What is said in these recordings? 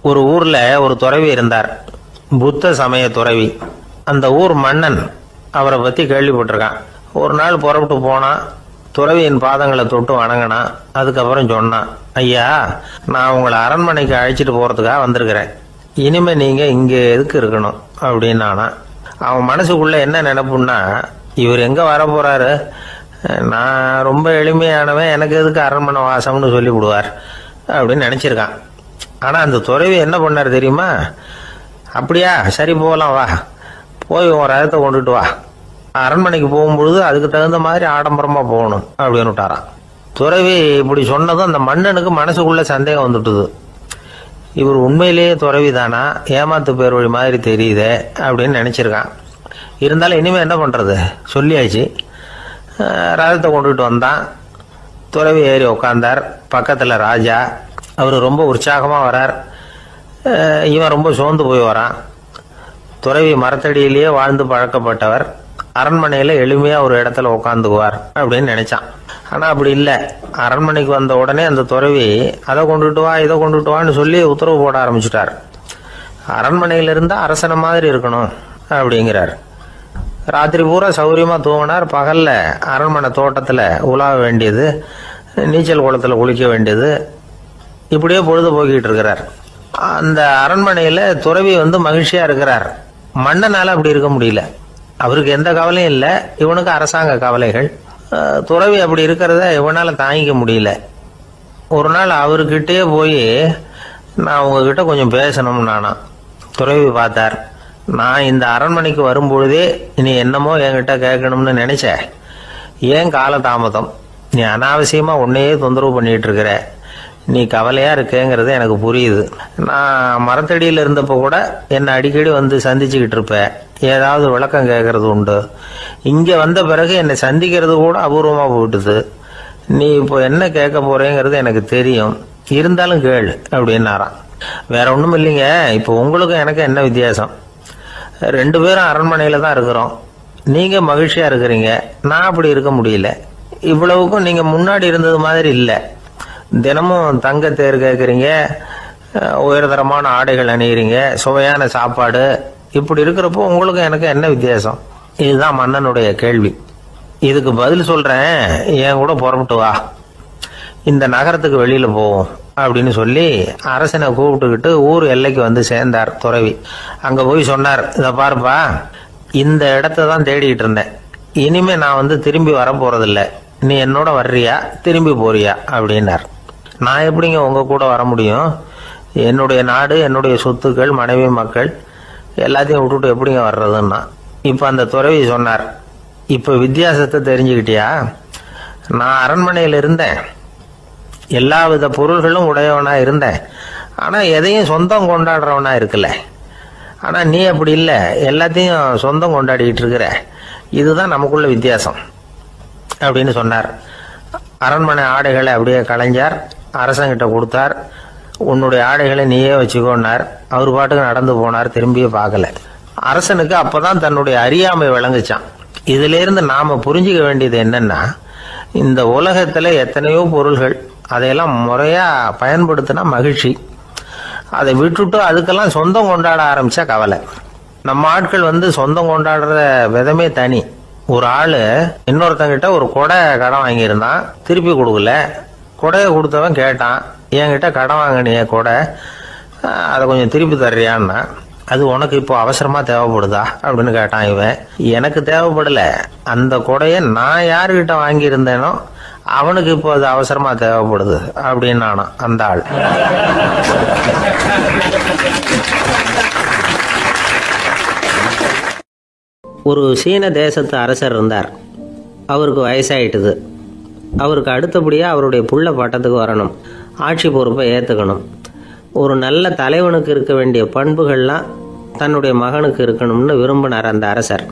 ஒரு ஊர்ல ஒரு துறவி இருந்தார், புத்த சமய துறவி. அந்த ஊர் மன்னன் அவரை பத்தி கேள்விப்பட்டிருக்கான். ஒரு நாள் புறப்பட்டு போனான், துறவியின் பாதங்களை தொட்டு வணங்கினான். அதுக்கப்புறம் சொன்னான், ஐயா, நான் உங்களை அரண்மனைக்கு அழைச்சிட்டு போறதுக்காக வந்திருக்கிறேன். இனிமே நீங்க இங்க எதுக்கு இருக்கணும் அப்படின்னானா. அவன் மனசுக்குள்ள என்ன நினைப்புன்னா, இவர் எங்க வர போறாரு, நான் ரொம்ப எளிமையானவன், எனக்கு எதுக்கு அரண்மனை வாசம்னு சொல்லி விடுவார் அப்படின்னு நினைச்சிருக்கான். ஆனா அந்த துறவி என்ன பண்ணார் தெரியுமா? அப்படியா, சரி போகலாம், வா, போய் உன் ரதத்தை கொண்டுட்டு வா, அரண்மனைக்கு போகும்பொழுது அதுக்கு தகுந்த மாதிரி ஆடம்பரமா போகணும் அப்படின்னு விட்டாரான். துறவி இப்படி சொன்னதும் அந்த மன்னனுக்கு மனசுக்குள்ள சந்தேகம் வந்துட்டுது. இவர் உண்மையிலேயே துறவி தானா, ஏமாத்து பேர் வழி மாதிரி தெரியுதே அப்படின்னு நினைச்சிருக்கான். இருந்தாலும் இனிமே என்ன பண்றது, சொல்லியாச்சு. ரதத்தை கொண்டுட்டு வந்தான். துறவி ஏறி உட்கார்ந்தார். பக்கத்துல ராஜா. அவர் ரொம்ப உற்சாகமா வரார். இவன் ரொம்ப சோர்ந்து போய் வரான். துறவி மரத்தடியிலேயே வாழ்ந்து பழக்கப்பட்டவர், அரண்மனையில எளிமையா ஒரு இடத்துல உட்காந்துக்குவார் அப்படின்னு நினைச்சான். ஆனா அப்படி இல்லை. அரண்மனைக்கு வந்த உடனே அந்த துறவி அதை கொண்டுட்டு வா, இதை கொண்டுட்டு வான்னு சொல்லி உத்தரவு போட ஆரம்பிச்சுட்டார். அரண்மனையில இருந்தா அரசனை மாதிரி இருக்கணும் அப்படிங்கிறார். ராத்திரி பூரா சௌரியமா தூங்கினார். பகல்ல அரண்மனை தோட்டத்துல உலாவ வேண்டியது, நீச்சல் குளத்துல குளிக்க வேண்டியது, இப்படியே பொழுது போக்கிட்டு இருக்கிறார். அந்த அரண்மனையில துறவி மகிழ்ச்சியா இருக்கிறார். மன்னனால அப்படி இருக்க முடியல. அவருக்கு எந்த கவலையும் இல்லை, இவனுக்கு அரசாங்க கவலைகள். துறவி அப்படி இருக்கிறத இவனால தாங்கிக்க முடியல. ஒரு நாள் அவர்கிட்டயே போய், நான் உங்ககிட்ட கொஞ்சம் பேசணும் நானா. துறவி பார்த்தார். நான் இந்த அரண்மனைக்கு வரும்பொழுதே நீ என்னமோ என்கிட்ட கேட்கணும்னு நினைச்ச, ஏன் காலதாமதம், நீ அனாவசியமா உன்னையே தொந்தரவு பண்ணிட்டு இருக்கிற, நீ கவலையா இருக்கேங்கிறது எனக்கு புரியுது. நான் மரத்தடியில் இருந்தப்போ கூட என்னை அடிக்கடி சந்திச்சுக்கிட்டு இருப்ப, ஏதாவது விளக்கம் கேட்கறது உண்டு. இங்க வந்த பிறகு என்னை சந்திக்கிறது கூட அபூர்வமா போயிட்டுது. நீ இப்போ என்ன கேட்க போறேங்கிறது எனக்கு தெரியும், இருந்தாலும் கேளு அப்படின்னாராம். வேற ஒண்ணும் இல்லைங்க, இப்போ உங்களுக்கும் எனக்கு என்ன வித்தியாசம், 2 பேரும் அரண்மனையில தான் இருக்கிறோம். நீங்க மகிழ்ச்சியா இருக்கிறீங்க, நான் அப்படி இருக்க முடியல. இவ்வளவுக்கும் நீங்க முன்னாடி இருந்தது மாதிரி இல்லை. தினமும் தங்க தேர் கேட்குறீங்க, உயர்தரமான ஆடைகள் அணிகிறீங்க, சுவையான சாப்பாடு. இப்படி இருக்கிறப்போ உங்களுக்கு எனக்கு என்ன வித்தியாசம்? இதுதான் மன்னனுடைய கேள்வி. இதுக்கு பதில் சொல்றேன், என் கூட புறப்பட்டு வா, இந்த நகரத்துக்கு வெளியில போவோம் அப்படின்னு சொல்லி அரசனை கூப்பிட்டுக்கிட்டு ஊர் எல்லைக்கு சேர்ந்தார் துறவி. அங்க போய் சொன்னார், இத பாருப்பா, இந்த இடத்த தான் தேடிட்டு இருந்தேன். இனிமே நான் திரும்பி வர போறதில்ல. நீ என்னோட வர்றியா, திரும்பி போறியா அப்படின்னார். நான் எப்படிங்க உங்க கூட வர முடியும்? என்னுடைய நாடு, என்னுடைய சொத்துக்கள், மனைவி, மக்கள் எல்லாத்தையும் விட்டுட்டு எப்படிங்க வர்றதுன்னா. இப்ப அந்த துறவி சொன்னார், இப்ப வித்தியாசத்தை தெரிஞ்சுக்கிட்டியா? நான் அரண்மனையில் இருந்தேன், எல்லா வித பொருள்களும் உடையவனா இருந்தேன், ஆனா எதையும் சொந்தம் கொண்டாடுறவனா இருக்கல. ஆனா நீ அப்படி இல்லை, எல்லாத்தையும் சொந்தம் கொண்டாடிட்டு இருக்கிற. இதுதான் நமக்குள்ள வித்தியாசம் அப்படின்னு சொன்னார். அரண்மனை ஆடைகளை அப்படியே கலைஞ்சார், அரசங்கிட்ட கொடுத்தார். உன்னுடைய ஆடைகளை நீயே வச்சுக்கோன்னார். அவர் பாட்டுக்கு நடந்து போனார், திரும்பியே பார்க்கல. அரசனுக்கு அப்பதான் தன்னுடைய அறியாமை விளங்குச்சான். இதுல இருந்து நாம புரிஞ்சுக்க வேண்டியது என்னன்னா, இந்த உலகத்துல எத்தனையோ பொருள்கள், அதையெல்லாம் முறையா பயன்படுத்தினா மகிழ்ச்சி. அதை விட்டுட்டு அதுக்கெல்லாம் சொந்தம் கொண்டாட ஆரம்பிச்சா கவலை. நம்ம ஆட்கள் சொந்தம் கொண்டாடுற விதமே தனி. ஒரு ஆளு இன்னொருத்தங்கிட்ட ஒரு கொடை கடன் வாங்கியிருந்தான், திருப்பி கொடுக்கல. கொடையை கொடுத்தவன் கேட்டான், என்கிட்ட கடன் வாங்கினிய கொடை, அதை கொஞ்சம் திருப்பி தர்றியான்னா. அது உனக்கு இப்போ அவசரமா தேவைப்படுதா அப்படின்னு கேட்டான் இவன். எனக்கு தேவைப்படல, அந்த கொடையை நான் யாருகிட்ட வாங்கியிருந்தேனோ அவனுக்கு இப்போ அது அவசரமா தேவைப்படுது அப்படின்னு நானும் அந்த ஆள். ஒரு சீன தேசத்து அரசர் இருந்தார். அவருக்கு வயசாயிட்டுது. அவருக்கு அடுத்தபடியாக அவருடைய புள்ள பட்டத்துக்கு வரணும், ஆட்சி பொறுப்பை ஏற்றுக்கணும். ஒரு நல்ல தலைவனுக்கு இருக்க வேண்டிய பண்புகள்லாம் தன்னுடைய மகனுக்கு இருக்கணும்னு விரும்பினார் அந்த அரசர்.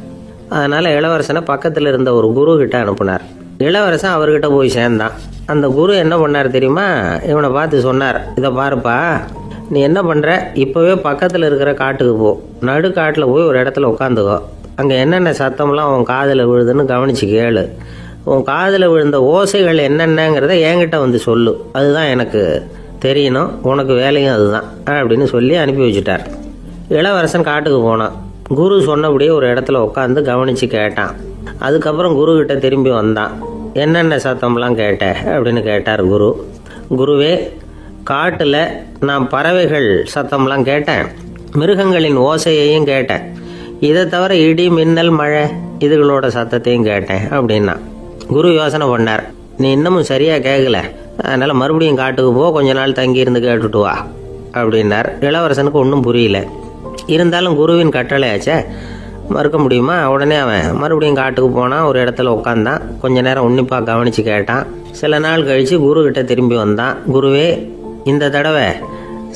அதனால் இளவரசனை பக்கத்தில் இருந்த ஒரு குரு கிட்ட அனுப்புனார். இளவரசன் அவர்கிட்ட போய் சேர்ந்தான். அந்த குரு என்ன பண்ணார் தெரியுமா? இவனை பார்த்து சொன்னார், இதை பாருப்பா, நீ என்ன பண்ணுற, இப்போவே பக்கத்தில் இருக்கிற காட்டுக்கு போ, நடு காட்டில் போய் ஒரு இடத்துல உட்காந்துக்கோ. அங்கே என்னென்ன சத்தம்லாம் உன் காதில் விழுதுன்னு கவனிச்சு கேளு. உன் காதில் விழுந்த ஓசைகள் என்னென்னங்கிறத என்கிட்ட சொல்லு, அதுதான் எனக்கு தெரியணும், உனக்கு வேலையும் அதுதான் அப்படின்னு சொல்லி அனுப்பி வச்சுட்டார். இளவரசன் காட்டுக்கு போனான். குரு சொன்னபடியே ஒரு இடத்துல உட்காந்து கவனித்து கேட்டான். அதுக்கப்புறம் குரு கிட்ட திரும்பி வந்தான். என்னென்ன சத்தம்லாம் கேட்ட அப்படின்னு கேட்டார் குரு. குருவே, காட்டில் நான் பறவைகள் சத்தம்லாம் கேட்டேன், மிருகங்களின் ஓசையையும் கேட்டேன், இதை தவிர இடி மின்னல் மழை இதுகளோட சத்தத்தையும் கேட்டேன் அப்படின்னா. குரு யோசனை பண்ணார், நீ இன்னமும் சரியாக கேட்கல, அதனால் மறுபடியும் காட்டுக்கு போ, கொஞ்ச நாள் தங்கி இருந்து கேட்டுட்டு வா அப்படின்னார். இளவரசனுக்கு ஒன்றும் புரியல. இருந்தாலும் குருவின் கட்டளையாச்சே, மறுக்க முடியுமா? உடனே அவன் மறுபடியும் காட்டுக்கு போனான். ஒரு இடத்துல உட்காந்தான். கொஞ்ச நேரம் உன்னிப்பாக கவனித்து கேட்டான். சில நாள் கழித்து குரு கிட்ட திரும்பி வந்தான். குருவே, இந்த தடவை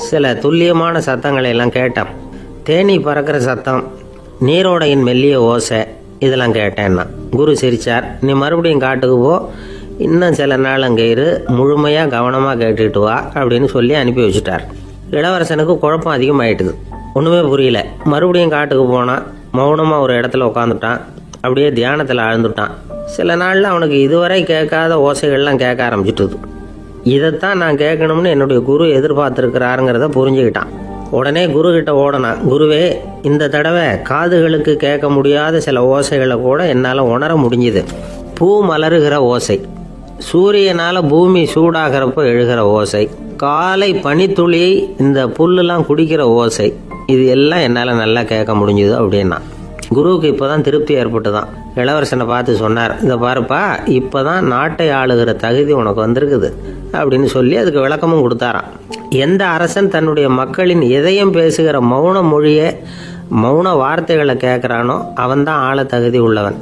சில துல்லியமான சத்தங்களை எல்லாம் கேட்டான். தேனி பறக்கிற சத்தம், நீரோடையின் மெல்லிய ஓசை, இதெல்லாம் கேட்டேன்னா. குரு சிரிச்சார். நீ மறுபடியும் காட்டுக்கு போ, இன்னும் சில நாள் அங்கே இரு, முழுமையாக கவனமாக கேட்டுட்டு வா அப்படின்னு சொல்லி அனுப்பி வச்சுட்டார். இளவரசனுக்கு குழப்பம் அதிகமாயிட்டுது. ஒன்றுமே புரியல. மறுபடியும் காட்டுக்கு போனான். மௌனமாக ஒரு இடத்துல உட்காந்துட்டான். அப்படியே தியானத்தில் ஆழ்ந்துட்டான். சில நாளில் அவனுக்கு இதுவரை கேட்காத ஓசைகள்லாம் கேட்க ஆரம்பிச்சிட்டுது. இதைத்தான் நான் கேட்கணும்னு என்னுடைய குரு எதிர்பார்த்துருக்கிறாருங்கிறத புரிஞ்சுக்கிட்டான். உடனே குரு கிட்ட ஓடனான். குருவே, இந்த தடவை காதுகளுக்கு கேட்க முடியாத சில ஓசைகளை கூட என்னால் உணர முடிஞ்சுது. பூ மலருகிற ஓசை, சூரியனால் பூமி சூடாகிறப்போ எழுகிற ஓசை, காலை பனித்துளியை இந்த புல்லுலாம் குடிக்கிற ஓசை, இது எல்லாம் என்னால் நல்லா கேட்க முடிஞ்சுது அப்படின்னா. குருவுக்கு இப்போதான் திருப்தி ஏற்பட்டுதான். இளவரசனை பார்த்து சொன்னார், இதை பாருப்பா, இப்போதான் நாட்டை ஆளுகிற தகுதி உனக்கு வந்திருக்குது அப்படின்னு சொல்லி அதுக்கு விளக்கமும் கொடுத்தாராம். எந்த அரசன் தன்னுடைய மக்களின் இதயம் பேசுகிற மௌன மொழியை, மௌன வார்த்தைகளை கேட்குறானோ அவன்தான் ஆள தகுதி உள்ளவன்.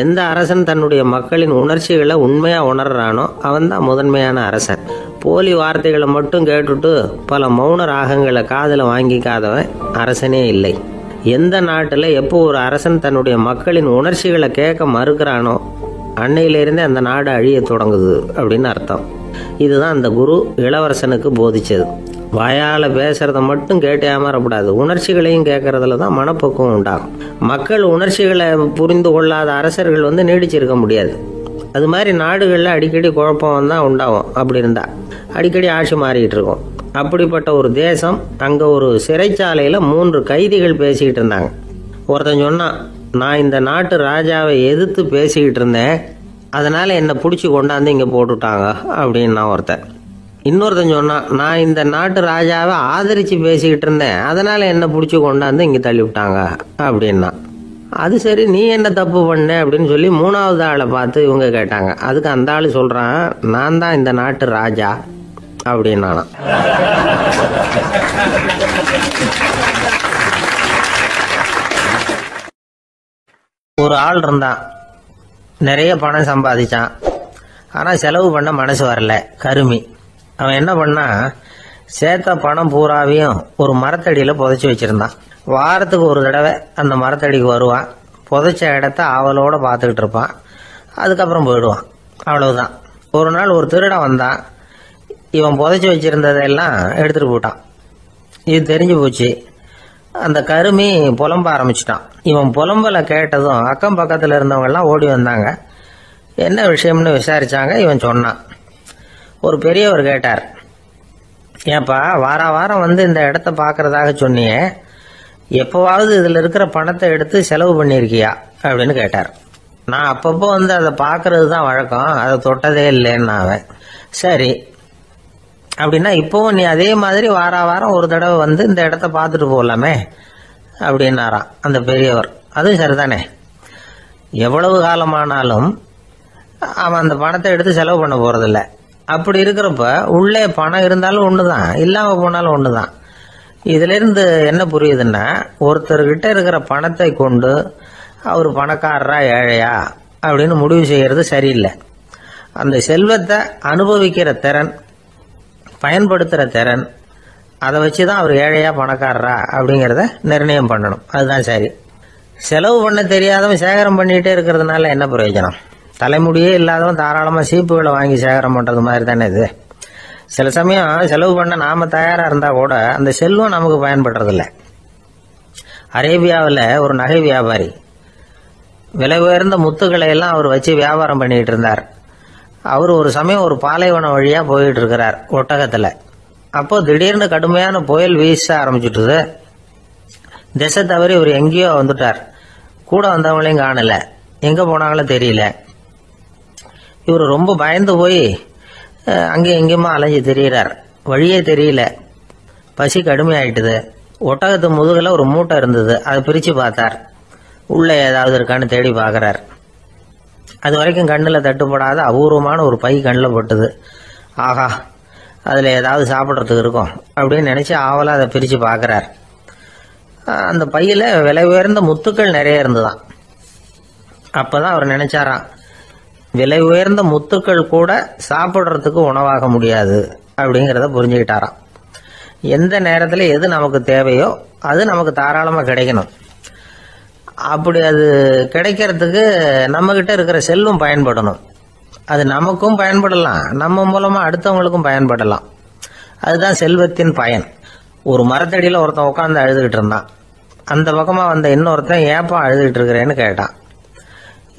எந்த அரசன் தன்னுடைய மக்களின் உணர்ச்சிகளை உண்மையாக உணர்றானோ அவன்தான் முதன்மையான அரசன். போலி வார்த்தைகளை மட்டும் கேட்டுட்டு பல மௌன ராகங்களை காதில் வாங்கிக்காதவன் அரசனே இல்லை. எந்த நாட்டில் எப்போ ஒரு அரசன் தன்னுடைய மக்களின் உணர்ச்சிகளை கேட்க மறுக்கிறானோ அன்னையிலிருந்தே அந்த நாடு அழிய தொடங்குது அப்படின்னு அர்த்தம். இதுதான் அந்த குரு இளவரசனுக்கு போதிச்சது. வாயால் பேசுறத மட்டும் கேட்டு ஏமாறக்கூடாது, உணர்ச்சிகளையும் கேட்கறதுல தான் மனப்பக்குவம் உண்டாகும். மக்கள் உணர்ச்சிகளை புரிந்து கொள்ளாத அரசர்கள் நீடிச்சிருக்க முடியாது. அது மாதிரி நாடுகளில் அடிக்கடி குழப்பம் தான் உண்டாகும். அப்படி இருந்தால் அடிக்கடி ஆட்சி மாறிக்கிட்டு இருக்கும். அப்படிப்பட்ட ஒரு தேசம், அங்கே ஒரு சிறைச்சாலையில் 3 கைதிகள் பேசிக்கிட்டு இருந்தாங்க. ஒருத்தன் சொன்னான், நான் இந்த நாட்டு ராஜாவை எதிர்த்து பேசிக்கிட்டு இருந்தேன், அதனால் என்னை பிடிச்சி கொண்டாந்து இங்கே போட்டுட்டாங்க அப்படின்னா ஒருத்தன். இன்னொருத்தன் சொன்னான், நான் இந்த நாட்டு ராஜாவை ஆதரித்து பேசிக்கிட்டு இருந்தேன், அதனால் என்னை பிடிச்சி கொண்டாந்து இங்கே தள்ளிவிட்டாங்க அப்படின்னா. அது சரி, நீ என்ன தப்பு பண்ண அப்படின்னு சொல்லி 3வது ஆளை பார்த்து இவங்க கேட்டாங்க. அதுக்கு அந்த ஆள் சொல்கிறான், நான் தான் இந்த நாட்டு ராஜா அப்படின்னா. ஒரு ஆள் இருந்தான், நிறைய பணம் சம்பாதிச்சான், ஆனால் செலவு பண்ண மனசு வரல, கருமி. அவன் என்ன பண்ணா, சேர்த்த பணம் பூராவையும் ஒரு மரத்தடியில் புதைச்சி வச்சிருந்தான். வாரத்துக்கு ஒரு தடவை அந்த மரத்தடிக்கு வருவான், புதைச்ச இடத்த ஆவலோடு பார்த்துக்கிட்டு இருப்பான், அதுக்கப்புறம் போயிடுவான். அவ்வளவுதான். ஒரு நாள் ஒரு திருடன் வந்தான். இவன் புதைச்சி வச்சிருந்ததெல்லாம் எடுத்துகிட்டு போட்டான். இது தெரிஞ்சு போச்சு. அந்த கருமி புலம்ப ஆரம்பிச்சிட்டான். இவன் புலம்பலை கேட்டதும் அக்கம் பக்கத்தில் இருந்தவங்கெல்லாம் ஓடி வந்தாங்க. என்ன விஷயம்னு விசாரிச்சாங்க. இவன் சொன்னான். ஒரு பெரியவர் கேட்டார், ஏன்பா வாரம் இந்த இடத்த பார்க்கறதாக சொன்னியே, எப்போவாவது இதில் இருக்கிற பணத்தை எடுத்து செலவு பண்ணியிருக்கியா அப்படின்னு கேட்டார். நான் அப்பப்போ அதை பார்க்கறது தான் வழக்கம், அதை தொட்டதே இல்லைன்னு அவன். சரி அப்படின்னா இப்போவும் நீ அதே மாதிரி வாரம் ஒரு தடவை இந்த இடத்த பார்த்துட்டு போகலாமே அப்படின்னாராம் அந்த பெரியவர். அதுவும் சரிதானே, எவ்வளவு காலமானாலும் அவன் அந்த பணத்தை எடுத்து செலவு பண்ண போறதில்ல. அப்படி இருக்கிறப்ப உள்ளே பணம் இருந்தாலும் ஒன்று தான், இல்லாமல் போனாலும் ஒன்று தான். இதிலிருந்து என்ன புரியுதுன்னா, ஒருத்தர்கிட்ட இருக்கிற பணத்தை கொண்டு அவர் பணக்காரரா ஏழையா அப்படின்னு முடிவு செய்கிறது சரியில்லை. அந்த செல்வத்தை அனுபவிக்கிற திறன், பயன்படுத்துகிற திறன், அதை வச்சு தான் அவர் ஏழையா பணக்காரரா அப்படிங்கிறத நிர்ணயம் பண்ணணும். அதுதான் சரி. செலவு பண்ண தெரியாதவன் சேகரம் பண்ணிகிட்டே இருக்கிறதுனால என்ன பிரயோஜனம்? தலைமுடியே இல்லாதவன் தாராளமாக சீப்புகளை வாங்கி சேகரம் பண்ணுறது மாதிரி தானே இது. சில சமயம் செலவு பண்ண நாம் தயாராக இருந்தால் கூட அந்த செல்வம் நமக்கு பயன்படுறதில்ல. அரேபியாவில் ஒரு நகை வியாபாரி விலை உயர்ந்த முத்துக்களை எல்லாம் அவர் வச்சு வியாபாரம் பண்ணிக்கிட்டு இருந்தார். அவர் ஒரு சமயம் ஒரு பாலைவனம் வழியாக போயிட்டு இருக்கிறார் ஒட்டகத்தில். அப்போ திடீர்னு கடுமையான புயல் வீச ஆரம்பிச்சுட்டுது. திசை தவறி இவர் எங்கேயோ வந்துட்டார். கூட வந்தவங்களையும் காணல, எங்க போனாங்களோ தெரியல. இவர் ரொம்ப பயந்து போய் அங்கேயும் எங்கேயுமா அலைஞ்சு திரியிறார். வழியே தெரியல. பசி கடுமையாயிட்டுது. ஒட்டகத்து முதுகுல ஒரு மூட்டை இருந்தது. அதை பிரிச்சு பார்த்தார். உள்ள ஏதாவது இருக்கான்னு தேடி பார்க்கறார். அது வரைக்கும் கண்ணில் தட்டுப்படாத அபூர்வமான ஒரு பை கண்ணில் பட்டுது. ஆஹா, அதில் ஏதாவது சாப்பிட்றதுக்கு இருக்கும் அப்படின்னு நினைச்சு ஆவலாக அதை பிரித்து பார்க்கறார். அந்த பையில் விலை உயர்ந்த முத்துக்கள் நிறைய இருந்துதான். அப்பதான் அவர் நினைச்சாராம், விலை உயர்ந்த முத்துக்கள் கூட சாப்பிட்றதுக்கு உணவாக முடியாது அப்படிங்கிறத புரிஞ்சுக்கிட்டாராம். எந்த நேரத்தில் எது நமக்கு தேவையோ அது நமக்கு தாராளமாக கிடைக்கணும். அப்படி அது கிடைக்கிறதுக்கு நம்மகிட்ட இருக்கிற செல்வம் பயன்படணும். அது நமக்கும் பயன்படலாம், நம்ம மூலமா அடுத்தவங்களுக்கும் பயன்படலாம். அதுதான் செல்வத்தின் பயன். ஒரு மரத்தடியில் ஒருத்தன் உட்காந்து அழுதுகிட்டு இருந்தான். அந்த பக்கமா வந்த இன்னொருத்தன் ஏப்பா அழுதுகிட்டு இருக்கிறேன்னு கேட்டான்.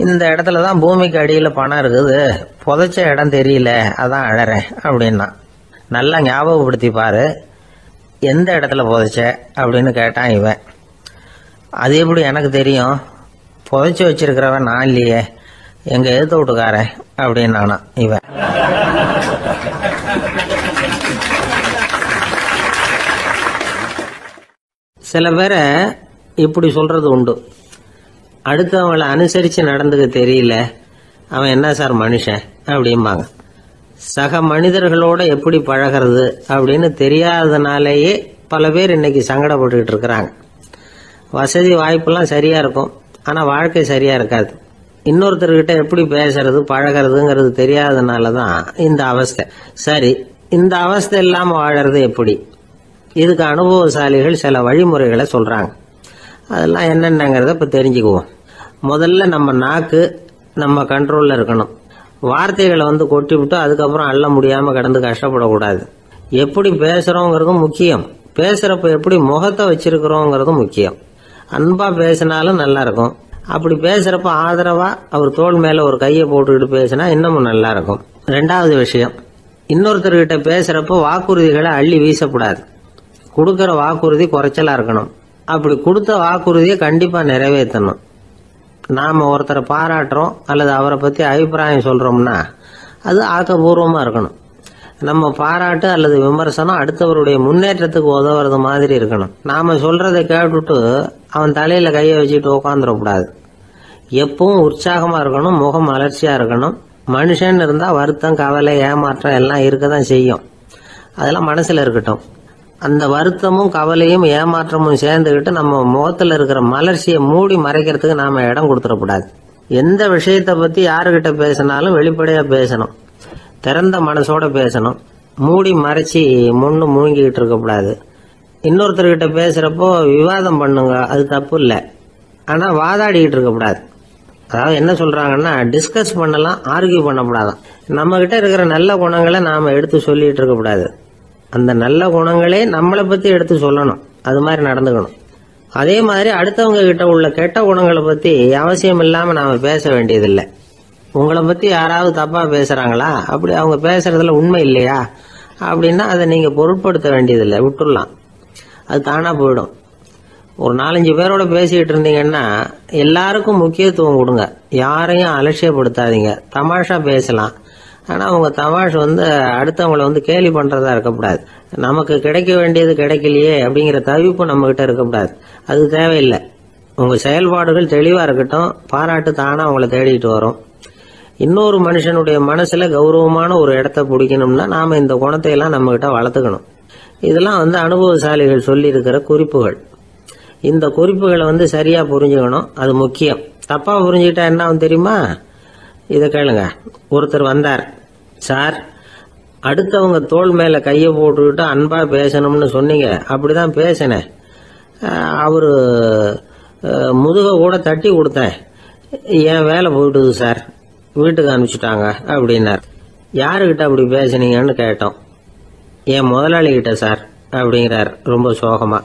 இந்த இடத்துல தான் பூமிக்கு அடியில் பணம் இருக்குது, புதைச்ச இடம் தெரியல, அதான் அழறேன் அப்படின்னா. நல்லா ஞாபகப்படுத்தி பாரு, எந்த இடத்துல புதைச்ச அப்படின்னு கேட்டான் இவன். அது எப்படி எனக்கு தெரியும், புதைச்சி வச்சிருக்கிறவன் நான் இல்லையே, எங்க எதிர்த்து வீட்டுக்காரன் அப்படின்னானா இவன். சில பேரை இப்படி சொல்றது உண்டு, அடுத்தவங்களை அனுசரிச்சு நடந்துக்க தெரியல, அவன் என்ன சார் மனுஷன் அப்படிம்பாங்க. சக மனிதர்களோட எப்படி பழகிறது அப்படின்னு தெரியாததுனாலேயே பல பேர் இன்னைக்கு சங்கடப்பட்டுக்கிட்டு இருக்கிறாங்க. வசதி வாய்ப்பெல்லாம் சரியா இருக்கும், ஆனா வாழ்க்கை சரியா இருக்காது. இன்னொருத்தர்கிட்ட எப்படி பேசுறது பழகிறதுங்கிறது தெரியாததுனாலதான் இந்த அவஸ்தை. சரி, இந்த அவஸ்தை இல்லாம வாழறது எப்படி? இதுக்கு அனுபவசாலிகள் சில வழிமுறைகளை சொல்றாங்க. அதெல்லாம் என்னென்னங்கிறத இப்ப தெரிஞ்சுக்குவோம். முதல்ல நம்ம நாக்கு நம்ம கண்ட்ரோல்ல இருக்கணும். வார்த்தைகளை கொட்டி விட்டு அதுக்கப்புறம் அள்ள முடியாம கடந்து கஷ்டப்படக்கூடாது. எப்படி பேசுறோங்கிறதும் முக்கியம், பேசுறப்ப எப்படி முகத்தை வச்சிருக்கிறோங்கிறதும் முக்கியம். அன்பா பேசினாலும் நல்லா இருக்கும். அப்படி பேசுறப்ப ஆதரவா அவர் தோள் மேல ஒரு கையை போட்டுக்கிட்டு பேசினா இன்னமும் நல்லா இருக்கும். ரெண்டாவது விஷயம், இன்னொருத்தர்கிட்ட பேசுறப்ப வாக்குறுதிகளை அள்ளி வீசக்கூடாது. கொடுக்கற வாக்குறுதி குறைச்சலா இருக்கணும். அப்படி கொடுத்த வாக்குறுதியை கண்டிப்பா நிறைவேற்றணும். நாம ஒருத்தரை பாராட்டுறோம் அல்லது அவரை பத்தி அபிப்பிராயம் சொல்றோம்னா அது ஆக்கப்பூர்வமா இருக்கணும். நம்ம பாராட்டு அல்லது விமர்சனம் அடுத்தவருடைய முன்னேற்றத்துக்கு உதவுறது மாதிரி இருக்கணும். நாம சொல்றதை கேட்டுட்டு அவன் தலையில கையை வச்சுட்டு உட்காந்துடக்கூடாது. எப்பவும் உற்சாகமா இருக்கணும், முகம் அலர்ச்சியா இருக்கணும். மனுஷன் இருந்தா வருத்தம், கவலை, ஏமாற்றம் எல்லாம் இருக்கதான் செய்யும். அதெல்லாம் மனசுல இருக்கட்டும். அந்த வருத்தமும் கவலையும் ஏமாற்றமும் சேர்ந்துகிட்டு நம்ம முகத்துல இருக்கிற மலர்ச்சியை மூடி மறைக்கிறதுக்கு நாம இடம் கொடுத்துடக்கூடாது. எந்த விஷயத்தை பத்தி யாருகிட்ட பேசினாலும் வெளிப்படையா பேசணும், திறந்த மனசோட பேசணும். மூடி மறைச்சி முன்னு முழுங்கிக்கிட்டு இருக்கக்கூடாது. இன்னொருத்தர்கிட்ட பேசுறப்போ விவாதம் பண்ணுங்க, அது தப்பு இல்லை. ஆனா வாதாடிக்கிட்டு இருக்கக்கூடாது. அதாவது என்ன சொல்றாங்கன்னா, டிஸ்கஸ் பண்ணலாம், ஆர்கியூ பண்ணக்கூடாதான். நம்ம கிட்ட இருக்கிற நல்ல குணங்களை நாம எடுத்து சொல்லிட்டு இருக்கக்கூடாது. அந்த நல்ல குணங்களே நம்மளை பத்தி எடுத்து சொல்லணும். அது மாதிரி நடந்துக்கணும். அதே மாதிரி அடுத்தவங்க கிட்ட உள்ள கெட்ட குணங்களை பத்தி அவசியம் இல்லாம நாம பேச வேண்டியதில்லை. உங்களை பத்தி யாராவது தப்பா பேசுறாங்களா, அப்படி அவங்க பேசுறதுல உண்மை இல்லையா அப்படின்னா அதை நீங்க பொருட்படுத்த வேண்டியதில்லை, விட்டுடலாம். அது தானா போயிடும். ஒரு 4-5 பேரோட பேசிக்கிட்டு இருந்தீங்கன்னா எல்லாருக்கும் முக்கியத்துவம் கொடுங்க, யாரையும் அலட்சியப்படுத்தாதீங்க. தமாஷா பேசலாம், ஆனா உங்க தமாஷ் அடுத்தவங்களை கேலி பண்றதா இருக்கக்கூடாது. நமக்கு கிடைக்க வேண்டியது கிடைக்கலையே அப்படிங்கிற தவிப்பு நம்ம கிட்ட இருக்கக்கூடாது. அது தேவையில்லை. உங்க செயல்பாடுகள் தெளிவா இருக்கட்டும், பாராட்டு தானா அவங்களை தேடிட்டு வரும். இன்னொரு மனுஷனுடைய மனசுல கௌரவமான ஒரு இடத்த பிடிக்கணும்னா நாம இந்த குணத்தை எல்லாம் நம்ம கிட்ட வளர்த்துக்கணும். இதெல்லாம் அனுபவசாலிகள் சொல்லி இருக்கிற குறிப்புகள். இந்த குறிப்புகளை சரியா புரிஞ்சுக்கணும், அது முக்கியம். தப்பா புரிஞ்சுக்கிட்டா என்ன ஆகும் தெரியுமா? இதை கேளுங்க. ஒருத்தர் வந்தார், சார் அடுத்தவங்க தோள் மேல கையை போட்டுக்கிட்டு அன்பா பேசணும்னு சொன்னீங்க, அப்படிதான் பேசினேன். அவரு முதுக கூட தட்டி கொடுத்தேன், என் வேலை போயிட்டுது சார், வீட்டுக்கு அனுப்பிச்சுட்டாங்க அப்படின்னார். யாருகிட்ட அப்படி பேசுனீங்கன்னு கேட்டோம். என் முதலாளி கிட்ட சார் அப்படிங்கிறார் ரொம்ப சோகமா.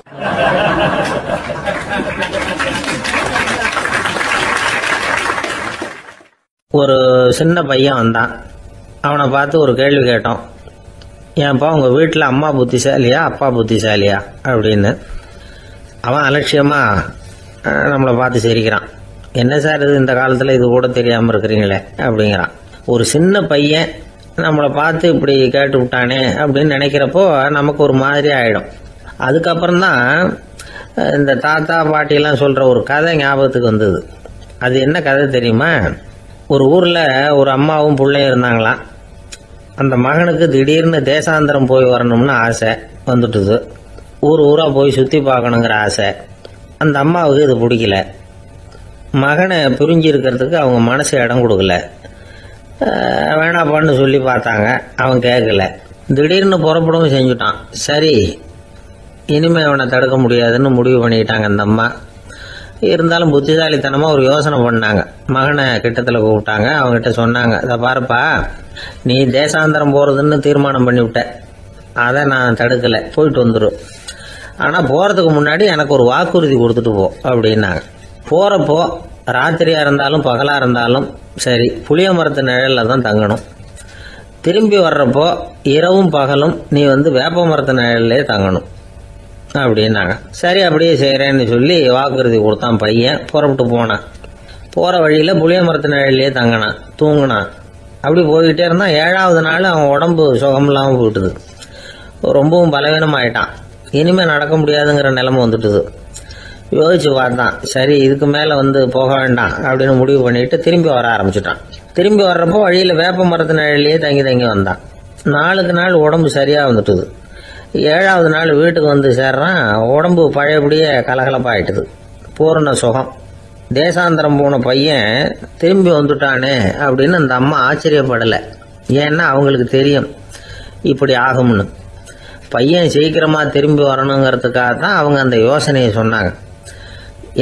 ஒரு சின்ன பையன் வந்தான். அவனை பார்த்து ஒரு கேள்வி கேட்டோம். ஏன்ப்பா உங்க வீட்டில் அம்மா புத்திசாலியா அப்பா புத்திசாலியா அப்படின்னு. அவன் அலட்சியமா நம்மளை பார்த்து சிரிக்கிறான். என்ன சார் இது, இந்த காலத்தில் இது கூட தெரியாமல் இருக்கிறீங்களே அப்படிங்கிறான். ஒரு சின்ன பையன் நம்மளை பார்த்து இப்படி கேட்டு விட்டானே அப்படின்னு நினைக்கிறப்போ நமக்கு ஒரு மாதிரி ஆகிடும். அதுக்கப்புறம்தான் இந்த தாத்தா பாட்டியெல்லாம் சொல்கிற ஒரு கதை ஞாபகத்துக்கு வந்தது. அது என்ன கதை தெரியுமா? ஒரு ஊரில் ஒரு அம்மாவும் பிள்ளையும் இருந்தாங்களாம். அந்த மகனுக்கு திடீர்னு தேசாந்திரம் போய் வரணும்னு ஆசை வந்துட்டுது. ஊராக போய் சுற்றி பார்க்கணுங்கிற ஆசை. அந்த அம்மாவுக்கு இது பிடிக்கல. மகனை பிரிஞ்சு இருக்கிறதுக்கு அவங்க மனசு இடம் கொடுக்கல. வேணாப்பான்னு சொல்லி பார்த்தாங்க, அவன் கேட்கல. திடீர்னு புறப்படவும் செஞ்சுட்டான். சரி, இனிமே அவனை தடுக்க முடியாதுன்னு முடிவு பண்ணிக்கிட்டாங்க அந்த அம்மா. இருந்தாலும் புத்திசாலித்தனமாக ஒரு யோசனை பண்ணாங்க. மகனை கிட்டத்தில் கூப்பிட்டாங்க. அவங்ககிட்ட சொன்னாங்க, இதை பாருப்பா, நீ தேசாந்திரம் போகிறதுன்னு தீர்மானம் பண்ணிவிட்ட, அதை நான் தடுக்கலை, போயிட்டு வந்துடும். ஆனால் போகிறதுக்கு முன்னாடி எனக்கு ஒரு வாக்குறுதி கொடுத்துட்டு போ அப்படின்னாங்க. போகிறப்போ ராத்திரியாக இருந்தாலும் பகலாக இருந்தாலும் சரி, புளிய மரத்து நிழலில் தான் தங்கணும். திரும்பி வர்றப்போ இரவும் பகலும் நீ வேப்ப மரத்து நிழல்லே தங்கணும் அப்படின்னாங்க. சரி, அப்படியே செய்கிறேன்னு சொல்லி வாக்குறுதி கொடுத்தான் பையன். புறப்பட்டு போனான். போகிற வழியில் புளிய மரத்து நிழல்லே தங்கினான், தூங்கினான். அப்படி போய்கிட்டே இருந்தான். 7வது நாள் அவன் உடம்பு சுகம் இல்லாமல் போயிட்டுது. ரொம்பவும் பலவீனமாயிட்டான். இனிமேல் நடக்க முடியாதுங்கிற நிலைமை வந்துட்டுது. யோசிச்சு பார்த்தான். சரி, இதுக்கு மேலே போக வேண்டாம் அப்படின்னு முடிவு பண்ணிட்டு திரும்பி வர ஆரம்பிச்சுட்டான். திரும்பி வர்றப்போ வழியில் வேப்ப மரத்து நிழல்லையே தங்கி வந்தான். நாளுக்கு நாள் உடம்பு சரியாக வந்துட்டுது. 7வது நாள் வீட்டுக்கு சேர்றான். உடம்பு பழையபடியே கலகலப்பாயிட்டுது. பூரண சுகம். தேசாந்திரம் போன பையன் திரும்பி வந்துட்டானே அப்படின்னு அந்த அம்மா ஆச்சரியப்படலை. ஏன்னா அவங்களுக்கு தெரியும் இப்படி ஆகும்னு. பையன் சீக்கிரமாக திரும்பி வரணுங்கிறதுக்காக தான் அவங்க அந்த யோசனையை சொன்னாங்க.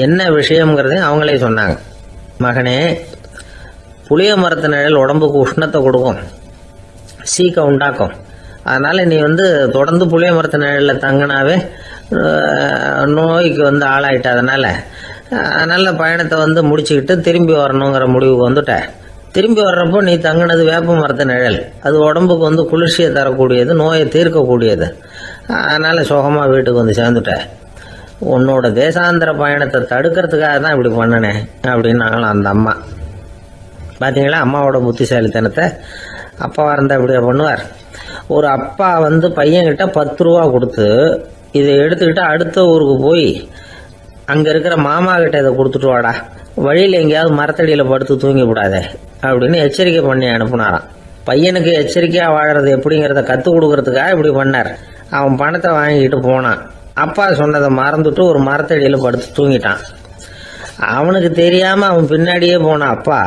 என்ன விஷயங்கிறதையும் அவங்களே சொன்னாங்க. மகனே, புளிய மரத்து நிழல் உடம்புக்கு உஷ்ணத்தை கொடுக்கும், சீக்கம் உண்டாக்கும். அதனால் நீ தொடர்ந்து புளிய மரத்து நிழலில் தங்கினாவே நோய்க்கு ஆளாயிட்ட. அதனால் பயணத்தை முடிச்சுக்கிட்டு திரும்பி வரணுங்கிற முடிவுக்கு வந்துட்ட. திரும்பி வர்றப்போ நீ தங்கினது வேப்ப மரத்து நிழல். அது உடம்புக்கு குளிர்ச்சியை தரக்கூடியது, நோயை தீர்க்கக்கூடியது. அதனால் சுகமாக வீட்டுக்கு சேர்ந்துட்ட. உன்னோட தேசாந்திர பயணத்தை தடுக்கிறதுக்காக தான் இப்படி பண்ணினேன் அப்படின்னாங்களாம் அந்த அம்மா. பார்த்தீங்களா அம்மாவோட புத்திசாலித்தனத்தை? அப்பாவாக இருந்தால் இப்படியா பண்ணுவார்? ஒரு அப்பா பையன்கிட்ட 10 ரூபா கொடுத்து இதை எடுத்துக்கிட்டு அடுத்த ஊருக்கு போய் அங்கே இருக்கிற மாமா கிட்ட இதை கொடுத்துட்டு வாடா, வழியில் எங்கேயாவது மரத்தடியில் படுத்து தூங்கி விடாதே அப்படின்னு எச்சரிக்கை பண்ணி அனுப்புனாராம். பையனுக்கு எச்சரிக்கையாக வாழறது எப்படிங்கிறத கற்றுக் கொடுக்கறதுக்காக இப்படி பண்ணார். அவன் பணத்தை வாங்கிட்டு போனான். அப்பா சொன்னதை மறந்துட்டு ஒரு மரத்தடியில் படுத்து தூங்கிட்டான். அவனுக்கு தெரியாமல் அவன் பின்னாடியே போன அப்பா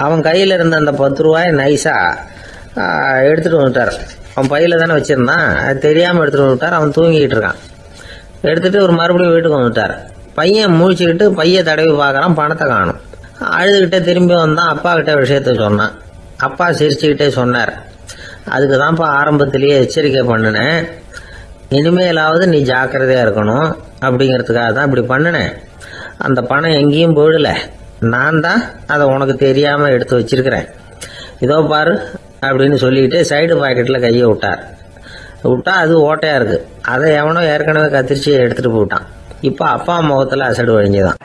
அவன் கையில் இருந்த அந்த 10 ரூபாயை நைஸாக எடுத்துகிட்டு வந்துட்டார். அவன் பையில் தானே வச்சுருந்தான், அது தெரியாமல் எடுத்துகிட்டு வந்துட்டார். அவன் தூங்கிக்கிட்டு இருக்கான். எடுத்துகிட்டு ஒரு மறுபடியும் வீட்டுக்கு வந்துட்டார். பையன் முழிச்சுக்கிட்டு பையை தடவி பார்க்குறான், பணத்தை காணும். அழுதுகிட்டே திரும்பி வந்தான். அப்பா கிட்ட விஷயத்த சொன்னான். அப்பா சிரிச்சுக்கிட்டே சொன்னார், அதுக்கு தான்ப்பா ஆரம்பத்திலேயே எச்சரிக்கை பண்ணினேன், இனிமேலாவது நீ ஜாக்கிரதையாக இருக்கணும் அப்படிங்கிறதுக்காக தான் இப்படி பண்ணினேன். அந்த பணம் எங்கேயும் போயிடல, நான் தான் அதை உனக்கு தெரியாமல் எடுத்து வச்சிருக்கிறேன். இதோ பாரு அப்படின்னு சொல்லிட்டு சைடு பாக்கெட்டில் கையை விட்டா அது ஓட்டையாக இருக்குது. அதை எவனோ ஏற்கனவே கத்திரிச்சு எடுத்துகிட்டு போயிட்டான். இப்போ அப்பா முகத்தில் அசடு வழிஞ்சுதான்.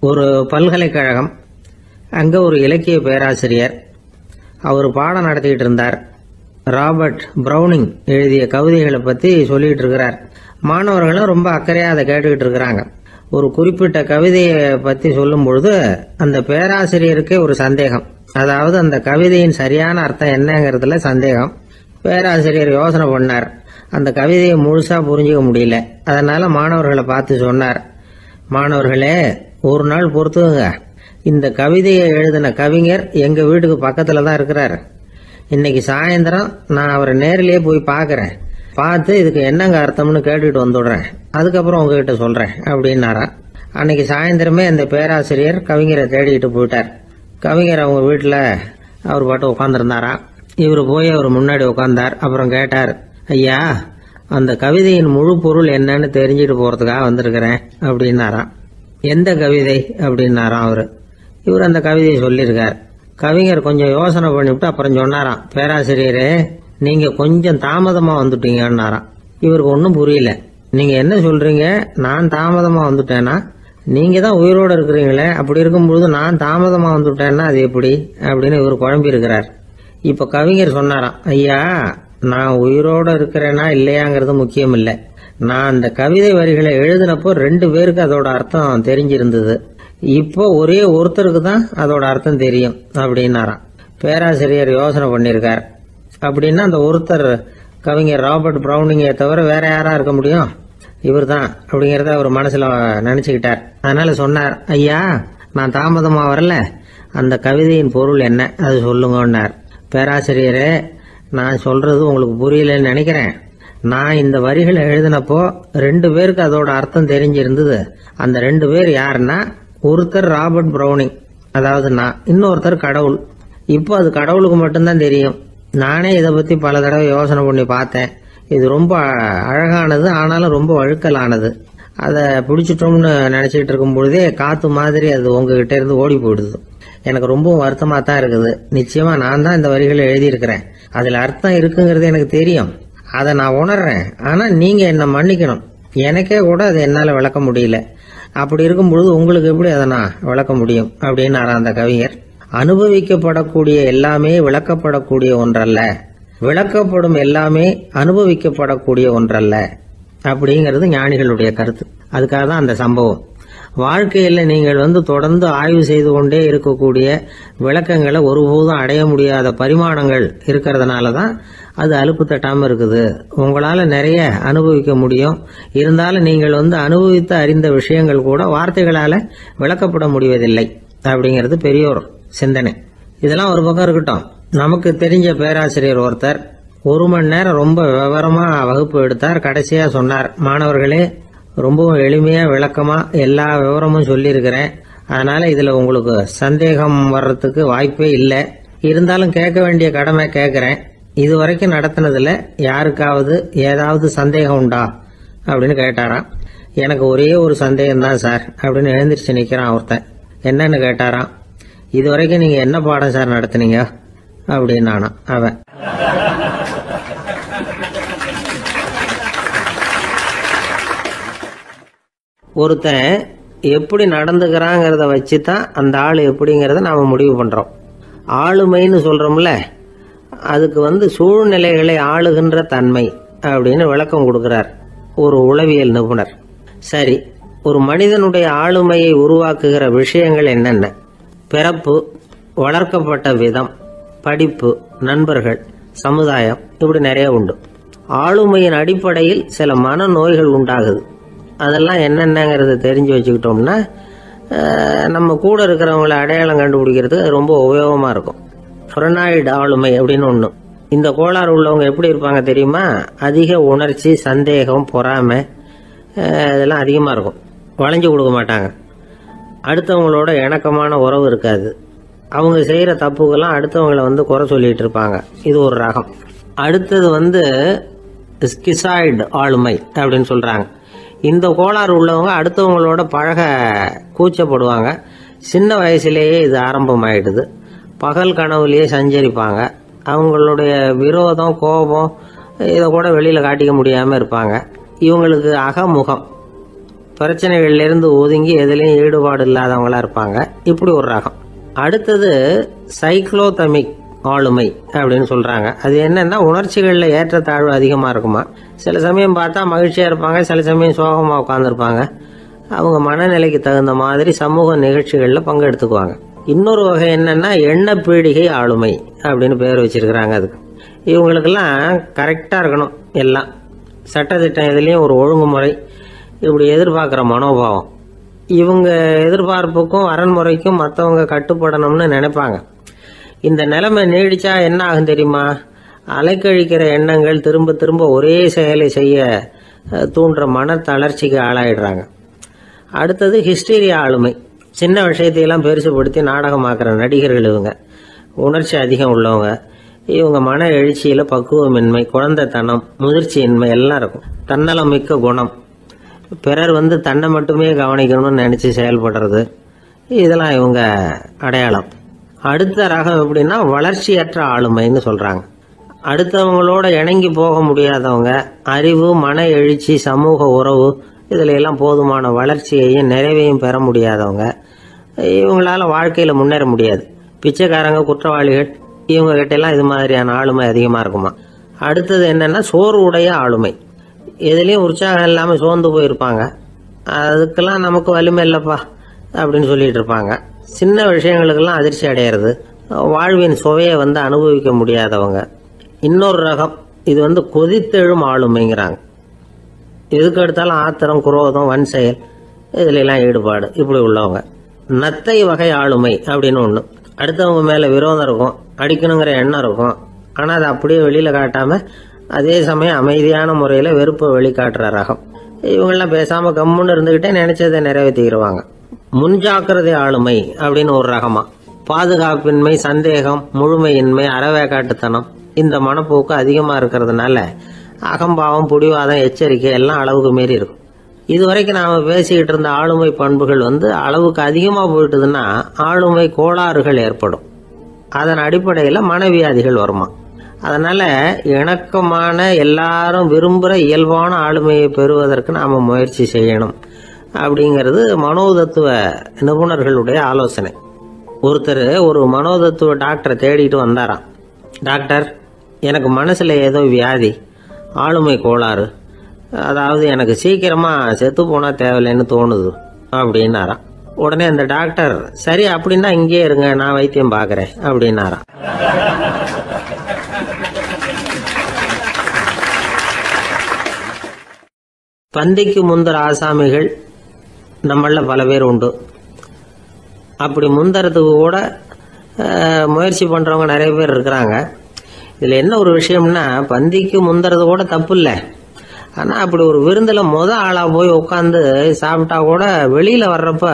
ஒரு பல்கலைக்கழகம், அங்கே ஒரு இலக்கிய பேராசிரியர், அவர் பாடம் நடத்திக்கிட்டு இருந்தார். ராபர்ட் பிரவுனிங் எழுதிய கவிதைகளை பற்றி சொல்லிகிட்டு இருக்கிறார். மாணவர்களும் ரொம்ப அக்கறையாக அதை கேட்டுக்கிட்டு இருக்கிறாங்க. ஒரு குறிப்பிட்ட கவிதையை பற்றி சொல்லும் பொழுது அந்த பேராசிரியருக்கே ஒரு சந்தேகம். அதாவது அந்த கவிதையின் சரியான அர்த்தம் என்னங்கிறதுல சந்தேகம். பேராசிரியர் யோசனை பண்ணார். அந்த கவிதையை முழுசாக புரிஞ்சிக்க முடியல. அதனால் மாணவர்களை பார்த்து சொன்னார், மாணவர்களே, ஒரு நாள் பொறுத்துங்க, இந்த கவிதையை எழுதின கவிஞர் எங்கள் வீட்டுக்கு பக்கத்தில் தான் இருக்கிறார். இன்னைக்கு சாயந்தரம் நான் அவரை நேரிலேயே போய் பார்க்குறேன். பார்த்து இதுக்கு என்னங்க அர்த்தம்னு கேட்டுட்டு வந்துடுறேன். அதுக்கப்புறம் உங்ககிட்ட சொல்கிறேன் அப்படின்னாராம். அன்னைக்கு சாயந்தரமே அந்த பேராசிரியர் கவிஞரை தேடிக்கிட்டு போயிட்டார். கவிஞர் அவங்க வீட்டில் அவர் பாட்டு உட்காந்துருந்தாராம். இவர் போய் அவர் முன்னாடி உட்காந்தார். அப்புறம் கேட்டார், ஐயா, அந்த கவிதையின் முழு பொருள் என்னன்னு தெரிஞ்சுட்டு போகிறதுக்காக வந்திருக்கிறேன் அப்படின்னாராம். எந்த கவிதை அப்படின்னாராம் அவர். இவர் அந்த கவிதையை சொல்லியிருக்கார். கவிஞர் கொஞ்சம் யோசனை பண்ணிவிட்டு அப்புறம் சொன்னாராம், பேராசிரியரே நீங்க கொஞ்சம் தாமதமா வந்துட்டீங்கன்னாராம். இவருக்கு ஒன்றும் புரியல. நீங்க என்ன சொல்றீங்க, நான் தாமதமா வந்துட்டேன்னா? நீங்க தான் உயிரோடு இருக்கிறீங்களே, அப்படி இருக்கும்பொழுது நான் தாமதமா வந்துட்டேன்னா அது எப்படி அப்படின்னு இவர் குழம்பி இருக்கிறார். இப்ப கவிஞர் சொன்னாராம், ஐயா நான் உயிரோடு இருக்கிறேனா இல்லையாங்கிறது முக்கியம் இல்லை. நான் அந்த கவிதை வரிகளை எழுதினப்போ 2 பேருக்கு அதோட அர்த்தம் தெரிஞ்சிருந்தது. இப்போ ஒரே ஒருத்தருக்கு தான் அதோட அர்த்தம் தெரியும் அப்படின்னாராம். பேராசிரியர் யோசனை பண்ணியிருக்கார். அப்படின்னா அந்த ஒருத்தர் கவிஞர் ராபர்ட் பிரவுனிங்கை தவிர வேற யாரா இருக்க முடியும்? இவர் தான் அப்படிங்கறத அவர் மனசுல நினைச்சுக்கிட்டார். அதனால சொன்னார், ஐயா நான் தாமதமா வரல, அந்த கவிதையின் பொருள் என்ன அது சொல்லுங்கன்னார். பேராசிரியரே நான் சொல்றது உங்களுக்கு புரியலன்னு நினைக்கிறேன். நான் இந்த வரிகளை எழுதினப்போ 2 பேருக்கு அதோட அர்த்தம் தெரிஞ்சிருந்தது. அந்த 2 பேர் யாருன்னா, ஒருத்தர் ராபர்ட் பிரவுனிங், அதாவது நான், இன்னொருத்தர் கடவுள். இப்போ அது கடவுளுக்கு மட்டும்தான் தெரியும். நானே இதை பத்தி பல தடவை யோசனை பண்ணி பார்த்தேன். இது ரொம்ப அழகானது, ஆனாலும் ரொம்ப வழுக்கலானது. அதை பிடிச்சிட்டோம்னு நினைச்சிட்டு இருக்கும் பொழுதே காத்து மாதிரி அது உங்ககிட்ட இருந்து ஓடி போயிடுது. எனக்கு ரொம்பவும் வருத்தமா தான் இருக்குது. நிச்சயமா நான் தான் இந்த வரிகளை எழுதியிருக்கிறேன். அதுல அர்த்தம் இருக்குங்கிறது எனக்கு தெரியும், அதை நான் உணர்றேன். ஆனா நீங்க என்ன மன்னிக்கணும், எனக்கே கூட அதை என்னால விளக்க முடியல. அப்படி இருக்கும் பொழுது உங்களுக்கு எப்படி அதை நான் விளக்க முடியும் அப்படின்னு அந்த கவிஞர். அனுபவிக்கப்படக்கூடிய எல்லாமே விளக்கப்படக்கூடிய ஒன்றல்ல, விளக்கப்படும் எல்லாமே அனுபவிக்கப்படக்கூடிய ஒன்றல்ல அப்படிங்கிறது ஞானிகளுடைய கருத்து. அதுக்காக தான் அந்த சம்பவம். வாழ்க்கையில் நீங்கள் தொடர்ந்து ஆய்வு செய்து கொண்டே இருக்கக்கூடிய விளக்கங்களை ஒருபோதும் அடைய முடியாத பரிமாணங்கள் இருக்கிறதுனால தான் அது அலுப்பு தட்டாமல் இருக்குது. உங்களால் நிறைய அனுபவிக்க முடியும், இருந்தாலும் நீங்கள் அனுபவித்து அறிந்த விஷயங்கள் கூட வார்த்தைகளால் விளக்கப்பட முடிவதில்லை அப்படிங்கிறது பெரியோர் சிந்தனை. இதெல்லாம் ஒரு பக்கம் இருக்கட்டும். நமக்கு தெரிஞ்ச பேராசிரியர் ஒருத்தர் 1 மணி நேரம் ரொம்ப விவரமா வகுப்பு எடுத்தார். கடைசியா சொன்னார், மாணவர்களே ரொம்பவும் எளிமையா விளக்கமா எல்லா விவரமும் சொல்லியிருக்கிறேன். அதனால இதுல உங்களுக்கு சந்தேகம் வர்றதுக்கு வாய்ப்பே இல்லை. இருந்தாலும் கேட்க வேண்டிய கடமை கேட்கிறேன். இதுவரைக்கும் நடத்தினதுல யாருக்காவது ஏதாவது சந்தேகம் உண்டா அப்படின்னு கேட்டாராம். எனக்கு ஒரே ஒரு சந்தேகம் தான் சார் அப்படின்னு எழுந்திரிச்சு நிக்கிறான் ஒருத்தன். என்னன்னு கேட்டாராம். இதுவரைக்கும் நீங்க என்ன பாடம் சார் நடத்துனீங்க அப்படின்னானா அவன். ஒருத்தன் எப்படி நடந்துக்கிறாங்கிறத வச்சுதான் அந்த ஆள் எப்படிங்கிறத நாம முடிவு பண்றோம். ஆளுமைன்னு சொல்றோம்ல, அதுக்கு சூழ்நிலைகளை ஆளுகின்ற தன்மை அப்படின்னு விளக்கம் கொடுக்கிறார் ஒரு உளவியல் நிபுணர். சரி, ஒரு மனிதனுடைய ஆளுமையை உருவாக்குகிற விஷயங்கள் என்னென்ன? பிறப்பு, வளர்க்கப்பட்ட விதம், படிப்பு, நண்பர்கள், சமுதாயம், இப்படி நிறைய உண்டு. ஆளுமையின் அடிப்படையில் சில மனநோய்கள் உண்டாகுது. அதெல்லாம் என்னென்னங்கிறத தெரிஞ்சு வச்சுக்கிட்டோம்னா நம்ம கூட இருக்கிறவங்களை அடையாளம் கண்டுபிடிக்கிறதுக்கு அது ரொம்ப உபயோகமாக இருக்கும். ஃப்ரெனாய்டு ஆளுமை அப்படின்னு ஒன்று. இந்த கோளாறு உள்ளவங்க எப்படி இருப்பாங்க தெரியுமா? அதிக உணர்ச்சி, சந்தேகம், பொறாமை இதெல்லாம் அதிகமாக இருக்கும். வளைஞ்சு கொடுக்க மாட்டாங்க. அடுத்தவங்களோட இணக்கமான உறவு இருக்காது. அவங்க செய்கிற தப்புக்கெல்லாம் அடுத்தவங்களை குறை சொல்லிட்டு இருப்பாங்க. இது ஒரு ரகம். அடுத்தது ஸ்கிசாய்டு ஆளுமை அப்படின்னு சொல்றாங்க. இந்த கோளாறு உள்ளவங்க அடுத்தவங்களோட பழக கூச்சப்படுவாங்க. சின்ன வயசுலேயே இது ஆரம்பமாயிடுது. பகல் கனவுலேயே சஞ்சரிப்பாங்க. அவங்களுடைய விரோதம், கோபம் இதை கூட வெளியில் காட்டிக்க முடியாமல் இருப்பாங்க. இவங்களுக்கு அகமுகம், பிரச்சனைகள்லேருந்து ஒதுங்கி எதுலேயும் ஈடுபாடு இல்லாதவங்களா இருப்பாங்க. இப்படி ஒரு ரகம். அடுத்தது சைக்ளோதமிக் ஆளுமை அப்படின்னு சொல்றாங்க. அது என்னன்னா, உணர்ச்சிகளில் ஏற்றத்தாழ்வு அதிகமாக இருக்குமா. சில சமயம் பார்த்தா மகிழ்ச்சியா இருப்பாங்க, சில சமயம் சோகமா உட்காந்துருப்பாங்க. அவங்க மனநிலைக்கு தகுந்த மாதிரி சமூக நிகழ்ச்சிகளில் பங்கெடுத்துக்குவாங்க. இன்னொரு வகை என்னன்னா, எண்ண பீடிகை ஆளுமை அப்படின்னு பேர் வச்சிருக்கிறாங்க. அதுக்கு இவங்களுக்கெல்லாம் கரெக்டா இருக்கணும், எல்லாம் சட்டத்திட்டம், எதுலேயும் ஒரு ஒழுங்குமுறை, இப்படி எதிர்பார்க்குற மனோபாவம். இவங்க எதிர்பார்ப்புக்கும் அரண்முறைக்கும் மற்றவங்க கட்டுப்படணும்னு நினைப்பாங்க. இந்த நிலைமை நீடிச்சா என்ன ஆகும் தெரியுமா? அலைக்கழிக்கிற எண்ணங்கள் திரும்ப திரும்ப ஒரே செயலை செய்ய தூண்டுற மன தளர்ச்சிக்கு ஆளாயிடுறாங்க. அடுத்தது ஹிஸ்டீரியா ஆளுமை. சின்ன விஷயத்தையெல்லாம் பெருசுபடுத்தி நாடகமாக்குற நடிகர்கள் இவங்க. உணர்ச்சி அதிகம் உள்ளவங்க. இவங்க மன எழுச்சியில பக்குவமின்மை, குழந்தைத்தனம், முதிர்ச்சியின்மை எல்லாம் இருக்கும். தன்னலம் மிக்க குணம். பிறர் தன்னை மட்டுமே கவனிக்கணும்னு நினைச்சு செயல்படுறது, இதெல்லாம் இவங்க அடையாளம். அடுத்த ரகம் எப்படின்னா வளர்ச்சியற்ற ஆளுமைன்னு சொல்றாங்க. அடுத்தவங்களோட இணங்கி போக முடியாதவங்க, அறிவு, மன எழுச்சி, சமூக உறவு இதுல எல்லாம் போதுமான வளர்ச்சியையும் நிறைவையும் பெற முடியாதவங்க, இவங்களால வாழ்க்கையில முன்னேற முடியாது. பிச்சைக்காரங்க, குற்றவாளிகள், இவங்க கிட்ட எல்லாம் இது மாதிரியான ஆளுமை அதிகமா இருக்குமா. அடுத்தது என்னன்னா சோர்வுடைய ஆளுமை. எதுலயும் உற்சாகம் இல்லாம சோர்ந்து போயிருப்பாங்க. அதுக்கெல்லாம் நமக்கு வலிமை இல்லப்பா அப்படின்னு சொல்லிட்டு இருப்பாங்க. சின்ன விஷயங்களுக்கெல்லாம் அதிர்ச்சி அடையிறது, வாழ்வின் சுவையை அனுபவிக்க முடியாதவங்க. இன்னொரு ரகம், இது கொதித்தெழும் ஆளுமைங்கிறாங்க. எதுக்கு எடுத்தாலும் ஆத்திரம், குரோதம், வன் செயல் இதுல எல்லாம் ஈடுபாடு இப்படி உள்ளவங்க. நத்தை வகை ஆளுமை அப்படின்னு ஒண்ணு. அடுத்தவங்க மேல விரோதம் இருக்கும், அடிக்கணுங்கிற எண்ணம் இருக்கும். ஆனா அதை அப்படியே வெளியில காட்டாம அதே சமயம் அமைதியான முறையில வெறுப்பை வெளிக்காட்டுற ரகம். இவங்கெல்லாம் பேசாம கம்முன்னு இருந்துகிட்டே நினைச்சதை நிறைவேற்றிக்கிடுவாங்க. முன்ஜாக்கிரதை ஆளுமை அப்படின்னு ஒரு ரகமா. பாதுகாப்பின்மை, சந்தேகம், முழுமையின்மை, அறவேக்காட்டுத்தனம் இந்த மனப்போக்கு அதிகமா இருக்கிறதுனால அகம்பாவம், புடிவாதம், எச்சரிக்கை எல்லாம் அளவுக்கு மீறி இருக்கும். இதுவரைக்கும் நாம பேசிக்கிட்டு இருந்த ஆளுமை பண்புகள் அளவுக்கு அதிகமா போயிட்டுதுன்னா ஆளுமை கோளாறுகள் ஏற்படும். அதன் அடிப்படையில மனவியாதிகள் வருமா. அதனால இணக்கமான, எல்லாரும் விரும்புகிற இயல்பான ஆளுமையை பெறுவதற்கு நாம முயற்சி செய்யணும் அப்படிங்கிறது மனோதத்துவ நிபுணர்களுடைய ஆலோசனை. ஒருத்தர் ஒரு மனோதத்துவ டாக்டரை தேடிட்டு வந்தாராம். டாக்டர், எனக்கு மனசுல ஏதோ வியாதி, ஆளுமை கோளாறு, அதாவது எனக்கு சீக்கிரமா செத்து போனா தேவையில்லைன்னு தோணுது அப்படின்னாராம். உடனே அந்த டாக்டர், சரி அப்படின்னா இங்கே இருங்க, நான் வைத்தியம் பாக்குறேன் அப்படின்னாராம். பந்திக்கு முந்தர ஆசாமிகள் நம்மள பல பேர் உண்டு. அப்படி முந்தறதுக்கு கூட முயற்சி பண்றவங்க நிறைய பேர் இருக்கிறாங்க. இதுல என்ன ஒரு விஷயம்னா, பந்திக்கு முந்தறது கூட தப்பு இல்லை. ஆனா அப்படி ஒரு விருந்துல ஆளா போய் உட்காந்து சாப்பிட்டா கூட வெளியில வர்றப்ப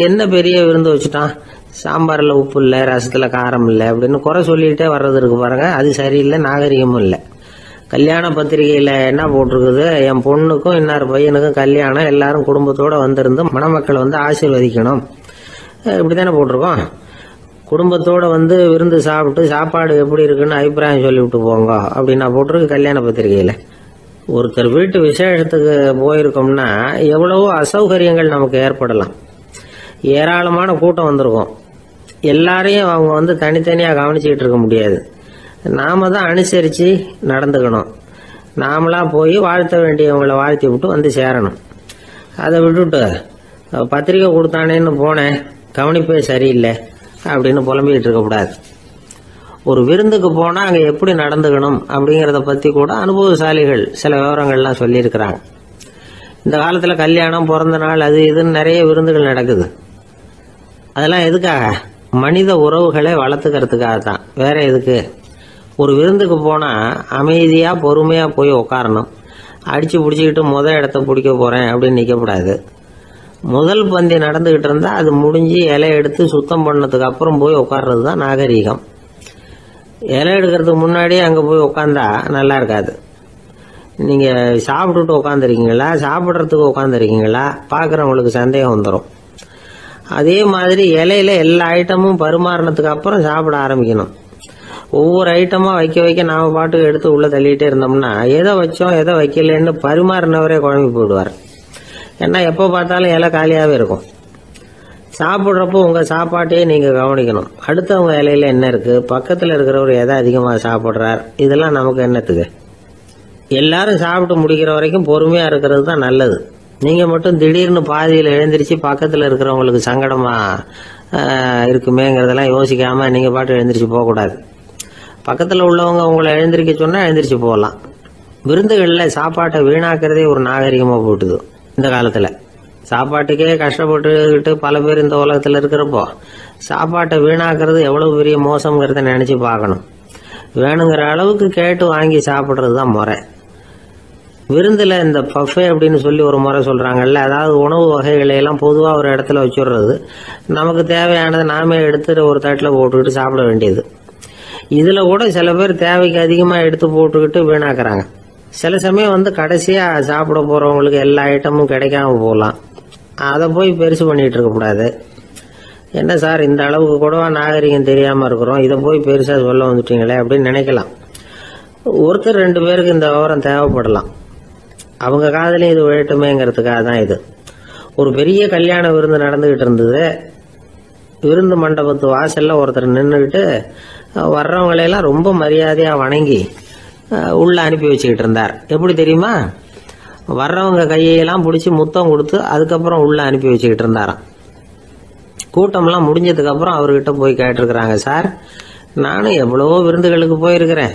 என்ன பெரிய விருந்து வச்சுட்டான், சாம்பார்ல உப்பு இல்லை, ரசத்துல காரம் இல்லை அப்படின்னு குறை சொல்லிட்டே வர்றது இருக்கு பாருங்க, அது சரியில்லை, நாகரிகமும் இல்லை. கல்யாண பத்திரிகையில என்ன போட்டிருக்குது, என் பொண்ணுக்கும் இன்னார் பையனுக்கும் கல்யாணம், எல்லாரும் குடும்பத்தோட வந்திருந்து மணமக்கள் ஆசீர்வதிக்கணும், இப்படித்தானே போட்டிருக்கோம். குடும்பத்தோட விருந்து சாப்பிட்டு சாப்பாடு எப்படி இருக்குன்னு அபிப்பிராயம் சொல்லிவிட்டு போங்க அப்படின்னா போட்டிருக்கு கல்யாண பத்திரிகையில. ஒருத்தர் வீட்டு விசேஷத்துக்கு போயிருக்கோம்னா எவ்வளவோ அசௌகரியங்கள் நமக்கு ஏற்படலாம். ஏராளமான கூட்டம் வந்திருக்கும். எல்லாரையும் அவங்க தனித்தனியா கவனிச்சுக்கிட்டு இருக்க முடியாது. நாம தான் அனுசரிச்சு நடந்துக்கணும். நாமளா போய் வாழ்த்த வேண்டியவங்களை வாழ்த்தி விட்டு சேரணும். அதை விட்டுட்டு பத்திரிக்கை கொடுத்தானேன்னு போனேன், கவனிப்பே சரியில்லை அப்படின்னு புலம்பிக்கிட்டு இருக்கக்கூடாது. ஒரு விருந்துக்கு போனா அங்க எப்படி நடந்துக்கணும் அப்படிங்கறத பத்தி கூட அனுபவசாலிகள் சில விவரங்கள்லாம் சொல்லியிருக்கிறாங்க. இந்த காலத்துல கல்யாணம், பிறந்த நாள், அது இதுன்னு நிறைய விருந்துகள் நடக்குது. அதெல்லாம் எதுக்காக? மனித உறவுகளை வளர்த்துக்கிறதுக்காக தான், வேற எதுக்கு? ஒரு விருந்துக்கு போனா அமைதியா பொறுமையா போய் உட்காரணும். அடிச்சு பிடிச்சிக்கிட்டு இடத்த பிடிக்க போறேன் அப்படின்னு நிக்கப்படாது. முதல் பந்தி நடந்துகிட்டு இருந்தா அது முடிஞ்சு இலை எடுத்து சுத்தம் பண்ணதுக்கு அப்புறம் போய் உட்கார்றது தான் நாகரீகம். இலை எடுக்கிறதுக்கு முன்னாடியே அங்க போய் உட்காந்தா நல்லா இருக்காது. நீங்க சாப்பிட்டுட்டு உட்காந்துருக்கீங்களா, சாப்பிட்றதுக்கு உட்காந்துருக்கீங்களா, பாக்குறவங்களுக்கு சந்தேகம் வந்துடும். அதே மாதிரி இலையில எல்லா ஐட்டமும் பரிமாறினதுக்கு அப்புறம் சாப்பிட ஆரம்பிக்கணும். ஒவ்வொரு ஐட்டமா வைக்க வைக்க நாம பாட்டுக்கு எடுத்து உள்ள தள்ளிட்டே இருந்தோம்னா எதை வச்சோம் எதை வைக்கலன்னு பரிமாறினவரே குழம்பி போயிடுவார். ஏன்னா எப்ப பார்த்தாலும் இலை காலியாவே இருக்கும். சாப்பிட்றப்போ உங்க சாப்பாட்டையே நீங்க கவனிக்கணும். அடுத்தவங்க இலையில என்ன இருக்கு, பக்கத்துல இருக்கிறவர் எதை அதிகமா சாப்பிடுறார், இதெல்லாம் நமக்கு என்னத்துக்கு? எல்லாரும் சாப்பிட்டு முடிக்கிற வரைக்கும் பொறுமையா இருக்கிறது தான் நல்லது. நீங்க மட்டும் திடீர்னு பாதியில எழுந்திருச்சு பக்கத்துல இருக்கிறவங்களுக்கு சங்கடமா இருக்குமேங்கிறதெல்லாம் யோசிக்காம நீங்க பாட்டு எழுந்திரிச்சு போக கூடாது. பக்கத்துல உள்ளவங்க உங்களை எழுந்திருக்க சொன்னா எழுந்திரிச்சு போகலாம். விருந்துகள்ல சாப்பாட்டை வீணாக்கிறதே ஒரு நாகரிகமா போட்டுது. இந்த காலத்துல சாப்பாட்டுக்கே கஷ்டப்பட்டுக்கிட்டு பல பேர் இந்த உலகத்துல இருக்கிறப்போ சாப்பாட்டை வீணாக்குறது எவ்வளவு பெரிய மோசம்ங்கிறத நினைச்சு பார்க்கணும். வேணுங்கிற அளவுக்கு கேட்டு வாங்கி சாப்பிட்றது தான் முறை. விருந்துல இந்த பஃபே அப்படின்னு சொல்லி ஒரு முறை சொல்றாங்கல்ல, அதாவது உணவு வகைகளை எல்லாம் பொதுவா ஒரு இடத்துல வச்சுடுறது, நமக்கு தேவையானதை நாமே எடுத்து ஒரு தட்டுல போட்டுக்கிட்டு சாப்பிட வேண்டியது. இதுல கூட சில பேர் தேவைக்கு அதிகமா எடுத்து போட்டுக்கிட்டு வீணாக்குறாங்க. சில சமயம் கடைசியா சாப்பிட போறவங்களுக்கு எல்லா ஐட்டமும் கிடைக்காம போகலாம். அதை போய் பெருசு பண்ணிட்டு இருக்க கூடாது. என்ன சார் இந்த அளவுக்கு கூடவா நாகரிகம் தெரியாம இருக்கிறோம், இதை போய் பெருசா சொல்ல வந்துட்டீங்களே அப்படின்னு நினைக்கலாம். ஒருத்தர் 2 பேருக்கு இந்த விவரம் தேவைப்படலாம். அவங்க காதலையும் இது விழட்டுமேங்கிறதுக்காக தான் இது. ஒரு பெரிய கல்யாண விருந்து நடந்துகிட்டு இருந்தது. விருந்து மண்டபத்து வாசல்ல ஒருத்தர் நின்றுக்கிட்டு வர்றவங்களையெல்லாம் ரொம்ப மரியாதையா வணங்கி உள்ள அனுப்பி வச்சுக்கிட்டு இருந்தார். எப்படி தெரியுமா? வர்றவங்க கையெல்லாம் பிடிச்சி முத்தம் கொடுத்து அதுக்கப்புறம் உள்ள அனுப்பி வச்சுக்கிட்டு இருந்தாராம். கூட்டம்லாம் முடிஞ்சதுக்கு அப்புறம் அவர்கிட்ட போய் கேட்டிருக்கிறாங்க, சார் நானும் எவ்வளவோ விருந்துகளுக்கு போயிருக்கிறேன்,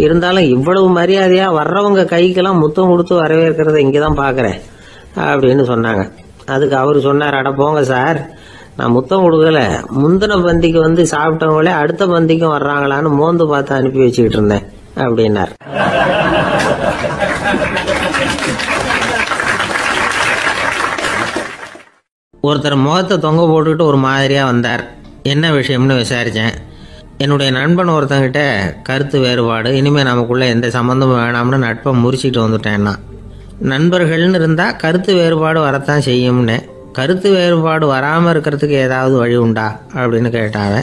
இருந்தாலும் இவ்வளவு மரியாதையா வர்றவங்க கைக்கெல்லாம் முத்தம் கொடுத்து வரவேற்கிறத இங்கதான் பாக்குறேன் அப்படின்னு சொன்னாங்க. அதுக்கு அவரு சொன்னார், அட போங்க சார், நான் முத்தம் கொடுக்கல, முந்தின பந்திக்கு வந்து சாப்பிட்டவங்களே அடுத்த பந்திக்கும் வர்றாங்களான்னு மோந்து பார்த்து அனுப்பி வச்சுக்கிட்டு இருந்தேன் அப்படின்னார். ஒருத்தர் முகத்தை தொங்க போட்டுக்கிட்டு ஒரு மாதிரியா வந்தார். என்ன விஷயம்னு விசாரிச்சேன். என்னுடைய நண்பன் ஒருத்தங்கிட்ட கருத்து வேறுபாடு, இனிமே நமக்குள்ள எந்த சம்பந்தமும் வேணாம்னு நட்பை முறிச்சிட்டு வந்துட்டேன்னா. நண்பர்கள்னு இருந்தா கருத்து வேறுபாடு வரத்தான் செய்யும்னு. கருத்து வேறுபாடு வராமல் இருக்கிறதுக்கு ஏதாவது வழி உண்டா அப்படின்னு கேட்டாங்க.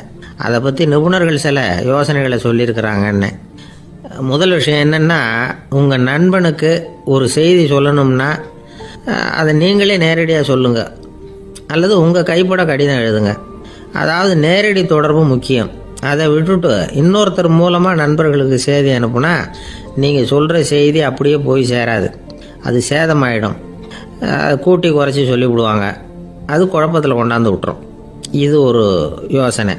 அதை பற்றி நிபுணர்கள் சில யோசனைகளை சொல்லியிருக்கிறாங்கன்னு. முதல் விஷயம் என்னன்னா, உங்கள் நண்பனுக்கு ஒரு செய்தி சொல்லணும்னா அதை நீங்களே நேரடியாக சொல்லுங்க, அல்லது உங்கள் கைப்பட கடிதம் எழுதுங்க. அதாவது நேரடி தொடர்பு முக்கியம். அதை விட்டுட்டு இன்னொருத்தர் மூலமாக நண்பர்களுக்கு செய்தி அனுப்புனா நீங்கள் சொல்கிற செய்தி அப்படியே போய் சேராது, அது சேதமாயிடும். கூட்டி குறைச்சி சொல்லிவிடுவாங்க, அது குழப்பத்தில் கொண்டாந்து விட்டுரும். இது ஒரு யோசனை.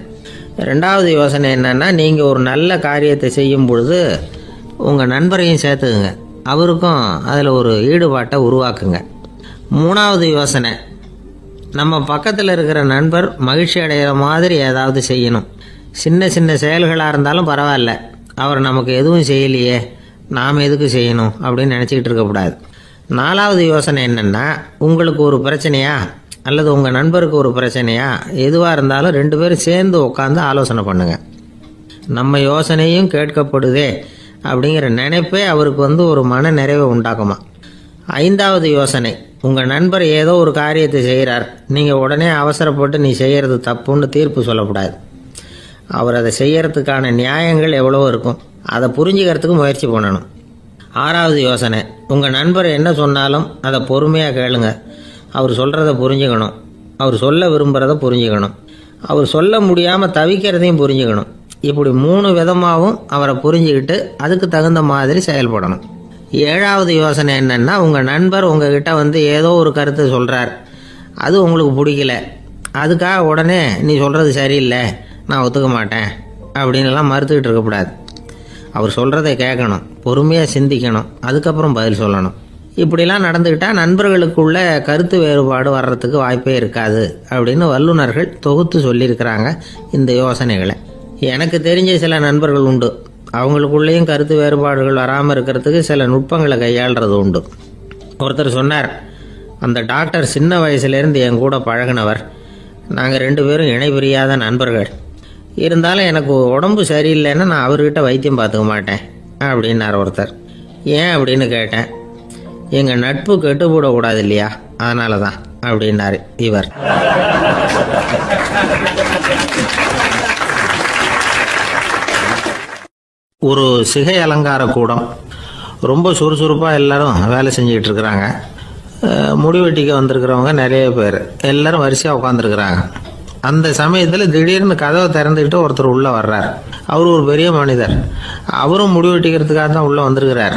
2வது யோசனை என்னன்னா, நீங்கள் ஒரு நல்ல காரியத்தை செய்யும் பொழுது உங்கள் நண்பரையும் சேர்த்துக்குங்க, அவருக்கும் அதில் ஒரு ஈடுபாட்டை உருவாக்குங்க. 3வது யோசனை, நம்ம பக்கத்தில் இருக்கிற நண்பர் மகிழ்ச்சி அடைகிற மாதிரி ஏதாவது செய்யணும். சின்ன சின்ன செயல்களாக இருந்தாலும் பரவாயில்ல, அவர் நமக்கு எதுவும் செய்யலையே, நாம் எதுக்கு செய்யணும் அப்படின்னு நினச்சிக்கிட்டு இருக்கக்கூடாது. 4வது யோசனை என்னென்னா, உங்களுக்கு ஒரு பிரச்சனையா அல்லது உங்கள் நண்பருக்கு ஒரு பிரச்சனையா, எதுவாக இருந்தாலும் 2 பேரும் சேர்ந்து உட்காந்து ஆலோசனை பண்ணுங்க. நம்ம யோசனையும் கேட்கப்படுதே அப்படிங்கிற நினைப்பே அவருக்கு வந்து ஒரு மன நிறைவை உண்டாக்குமா. 5வது யோசனை, உங்கள் நண்பர் ஏதோ ஒரு காரியத்தை செய்கிறார், நீங்கள் உடனே அவசரப்பட்டு நீ செய்கிறது தப்புன்னு தீர்ப்பு சொல்லக்கூடாது. அவர் அதை செய்யறதுக்கான நியாயங்கள் எவ்வளோ இருக்கும், அதை புரிஞ்சுக்கிறதுக்கு முயற்சி பண்ணணும். 6வது யோசனை, உங்கள் நண்பர் என்ன சொன்னாலும் அதை பொறுமையாக கேளுங்க. அவர் சொல்கிறத புரிஞ்சுக்கணும், அவர் சொல்ல விரும்புகிறத புரிஞ்சுக்கணும், அவர் சொல்ல முடியாமல் தவிக்கிறதையும் புரிஞ்சுக்கணும். இப்படி 3 விதமாகவும் அவரை புரிஞ்சுக்கிட்டு அதுக்கு தகுந்த மாதிரி செயல்படணும். 7வது யோசனை என்னன்னா, உங்கள் நண்பர் உங்ககிட்ட வந்து ஏதோ ஒரு கருத்தை சொல்கிறார், அது உங்களுக்கு பிடிக்கல, அதுக்காக உடனே நீ சொல்கிறது சரியில்லை, நான் ஒத்துக்க மாட்டேன் அப்படின்லாம் மறுத்துக்கிட்டு இருக்கக்கூடாது. அவர் சொல்கிறத கேட்கணும், பொறுமையாக சிந்திக்கணும், அதுக்கப்புறம் பதில் சொல்லணும். இப்படிலாம் நடந்துக்கிட்டால் நண்பர்களுக்குள்ள கருத்து வேறுபாடு வர்றதுக்கு வாய்ப்பே இருக்காது அப்படின்னு வல்லுநர்கள் தொகுத்து சொல்லியிருக்கிறாங்க இந்த யோசனைகளை. எனக்கு தெரிஞ்ச சில நண்பர்கள் உண்டு, அவங்களுக்குள்ளேயும் கருத்து வேறுபாடுகள் வராமல் இருக்கிறதுக்கு சில நுட்பங்களை கையாளுறது உண்டு. ஒருத்தர் சொன்னார், அந்த டாக்டர் சின்ன வயசுலேருந்து என் கூட பழகினவர், நாங்கள் 2 பேரும் இணை பிரியாத நண்பர்கள், இருந்தாலும் எனக்கு உடம்பு சரியில்லைன்னா நான் அவர்கிட்ட வைத்தியம் பார்த்துக்க மாட்டேன் அப்படின்னார் ஒருத்தர். ஏன் அப்படின்னு கேட்டேன். எங்கள் நட்பு கெட்டுப்படக்கூடாது இல்லையா, அதனால தான் அப்படின்னாரு இவர். ஒரு சிகை அலங்கார கூடம், ரொம்ப சுறுசுறுப்பாக எல்லாரும் வேலை செஞ்சுக்கிட்டு இருக்கிறாங்க. முடிவெட்டிக்க வந்திருக்கிறவங்க நிறைய பேர், எல்லாரும் வரிசையாக உட்காந்துருக்குறாங்க. அந்த சமயத்தில் திடீர்னு கதவை திறந்துக்கிட்டு ஒருத்தர் உள்ளே வர்றார். அவர் ஒரு பெரிய மனிதர், அவரும் முடிவெட்டிக்கிறதுக்காக தான் உள்ளே வந்திருக்கிறார்.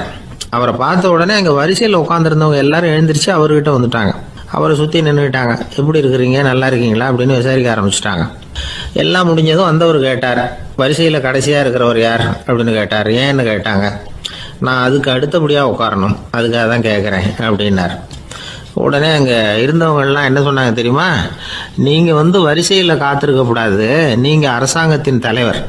அவரை பார்த்த உடனே அங்கே வரிசையில் உட்காந்துருந்தவங்க எல்லாரும் எழுந்திரிச்சு அவர்கிட்ட வந்துட்டாங்க. அவரை சுற்றி நின்றுட்டாங்க. எப்படி இருக்கிறீங்க, நல்லா இருக்கீங்களா அப்படின்னு விசாரிக்க ஆரம்பிச்சிட்டாங்க. எல்லாம் முடிஞ்சதும் வந்தவர் கேட்டார், வரிசையில் கடைசியாக இருக்கிறவர் யார் அப்படின்னு கேட்டார். ஏன்னு கேட்டாங்க. நான் அதுக்கு அடுத்தபடியாக உட்காரணும், அதுக்காக தான் கேட்குறேன் அப்படின்னார். உடனே அங்கே இருந்தவங்கெல்லாம் என்ன சொன்னாங்க தெரியுமா, நீங்கள் வந்து வரிசையில் காத்திருக்கக்கூடாது, நீங்கள் அரசாங்கத்தின் தலைவர்,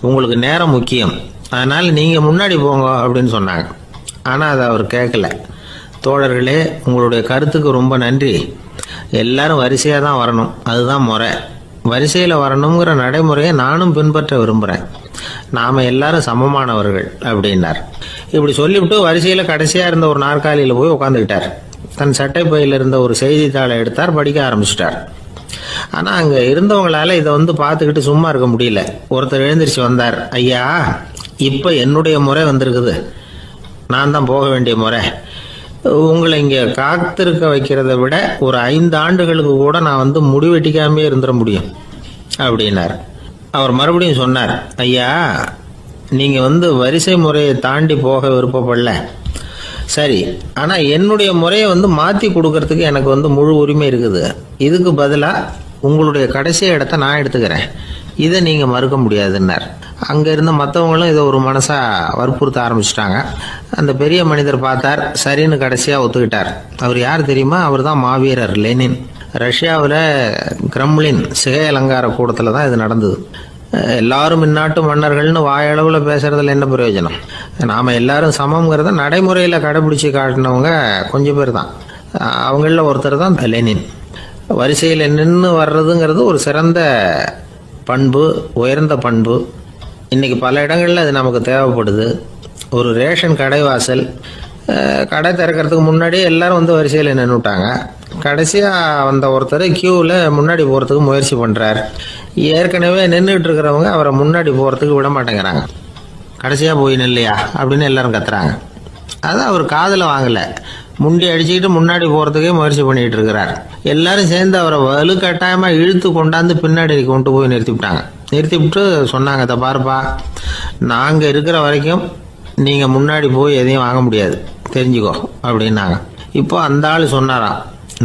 உங்களுக்கு நேரம் முக்கியம், அதனால் நீங்கள் முன்னாடி போங்க அப்படின்னு சொன்னாங்க. ஆனால் அதை அவர் கேட்கல. தோழர்களே, உங்களுடைய கருத்துக்கு ரொம்ப நன்றி, எல்லாரும் வரிசையாக தான் வரணும், அதுதான் முறை, வரிசையில் வரணுங்கிற நடைமுறையை நானும் பின்பற்ற விரும்புகிறேன், நாம் எல்லாரும் சமமானவர்கள் அப்படின்னார். இப்படி சொல்லிவிட்டு வரிசையில் கடைசியாக இருந்த ஒரு நாற்காலியில் போய் உட்காந்துக்கிட்டார். தன் சட்டை பையில் இருந்த ஒரு செய்தித்தாளை எடுத்தார், படிக்க ஆரம்பிச்சிட்டார். ஆனால் அங்கே இருந்தவங்களால இதை பார்த்துக்கிட்டு சும்மா இருக்க முடியல. ஒருத்தர் எழுந்திரிச்சு வந்தார். ஐயா, இப்போ என்னுடைய முறை வந்திருக்குது, நான் தான் போக வேண்டிய முறை. உங்களை இங்கே காத்திருக்க வைக்கிறத விட ஒரு 5 ஆண்டுகளுக்கு கூட நான் முடிவெட்டிக்காமே இருந்துட முடியும் அப்படின்னார். அவர் மறுபடியும் சொன்னார், ஐயா, நீங்கள் வரிசை முறையை தாண்டி போக விருப்பப்படல, சரி, ஆனால் என்னுடைய முறையை மாற்றி கொடுக்கறதுக்கு எனக்கு முழு உரிமை இருக்குது. இதுக்கு பதிலாக உங்களுடைய கடைசி இடத்த நான் எடுத்துக்கிறேன், இதை நீங்கள் மறுக்க முடியாதுன்னார். அங்கே இருந்த மற்றவங்களும் இதை ஒரு மனசாக வற்புறுத்த ஆரம்பிச்சிட்டாங்க. அந்த பெரிய மனிதர் பார்த்தார், சரின்னு கடைசியாக ஒத்துக்கிட்டார். அவர் யார் தெரியுமா? அவர் தான் மாவீரர் லெனின். ரஷ்யாவில் கிரெம்ளின் சிகை அலங்கார கூடத்தில் தான் இது நடந்தது. எல்லாரும் இந்நாட்டு மன்னர்கள்னு வாயளவில் பேசுறதுல என்ன பிரயோஜனம்? நாம் எல்லாரும் சமம்ங்கிறத நடைமுறையில் கடைபிடிச்சி காட்டினவங்க கொஞ்சம் பேர் தான். அவங்களில் ஒருத்தர் தான் லெனின். வரிசையில் நின்று வர்றதுங்கிறது ஒரு சிறந்த பண்பு, உயர்ந்த பண்பு. இன்னைக்கு பல இடங்களில் அது நமக்கு தேவைப்படுது. ஒரு ரேஷன் கடைவாசல், கடை திறக்கிறதுக்கு முன்னாடி எல்லாரும் வரிசையில் நின்றுட்டாங்க. கடைசியாக வந்த ஒருத்தர் கியூவில் முன்னாடி போகிறதுக்கு முயற்சி பண்ணுறார். ஏற்கனவே நின்றுட்டு இருக்கிறவங்க அவரை முன்னாடி போகிறதுக்கு விட மாட்டேங்கிறாங்க. கடைசியாக போய் நில்லையா அப்படின்னு எல்லாரும் கத்துறாங்க. அது அவர் காதில் வாங்கலை. முண்டி அடிச்சுக்கிட்டு முன்னாடி போகிறதுக்கே முயற்சி பண்ணிகிட்டு இருக்கிறார். எல்லாரும் சேர்ந்து அவரை வலுக்கட்டாயமாக இழுத்து கொண்டாந்து பின்னாடி கொண்டு போய் நிறுத்திவிட்டாங்க. நிறுத்திவிட்டு சொன்னாங்க, இதை பாருப்பா, நாங்கள் இருக்கிற வரைக்கும் நீங்கள் முன்னாடி போய் எதையும் வாங்க முடியாது, தெரிஞ்சுக்கோ அப்படின்னாங்க. இப்போ அந்த ஆள் சொன்னாராம்,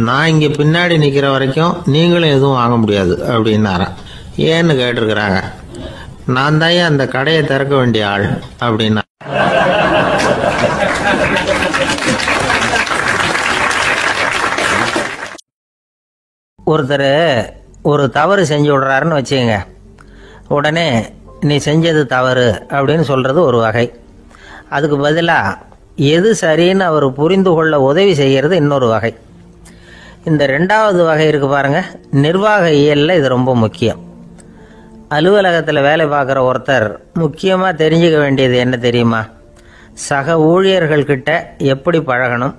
நான் இங்கே பின்னாடி நிற்கிற வரைக்கும் நீங்களும் எதுவும் வாங்க முடியாது அப்படின்னாராம். ஏன்னு கேட்டிருக்கிறாங்க. நான் தான் அந்த கடையை திறக்க வேண்டிய ஆள் அப்படின்னா. ஒருத்தர் ஒரு தவறு செஞ்சு விடுறாருன்னு வச்சுக்கோங்க. உடனே நீ செஞ்சது தவறு அப்படின்னு சொல்கிறது ஒரு வகை. அதுக்கு பதிலாக எது சரின்னு அவர் புரிந்து கொள்ள உதவி செய்கிறது இன்னொரு வகை. இந்த 2வது வகை இருக்கு பாருங்க, நிர்வாக இயலில் இது ரொம்ப முக்கியம். அலுவலகத்தில் வேலை பார்க்குற ஒருத்தர் முக்கியமாக தெரிஞ்சுக்க வேண்டியது என்ன தெரியுமா? சக ஊழியர்கள்கிட்ட எப்படி பழகணும்,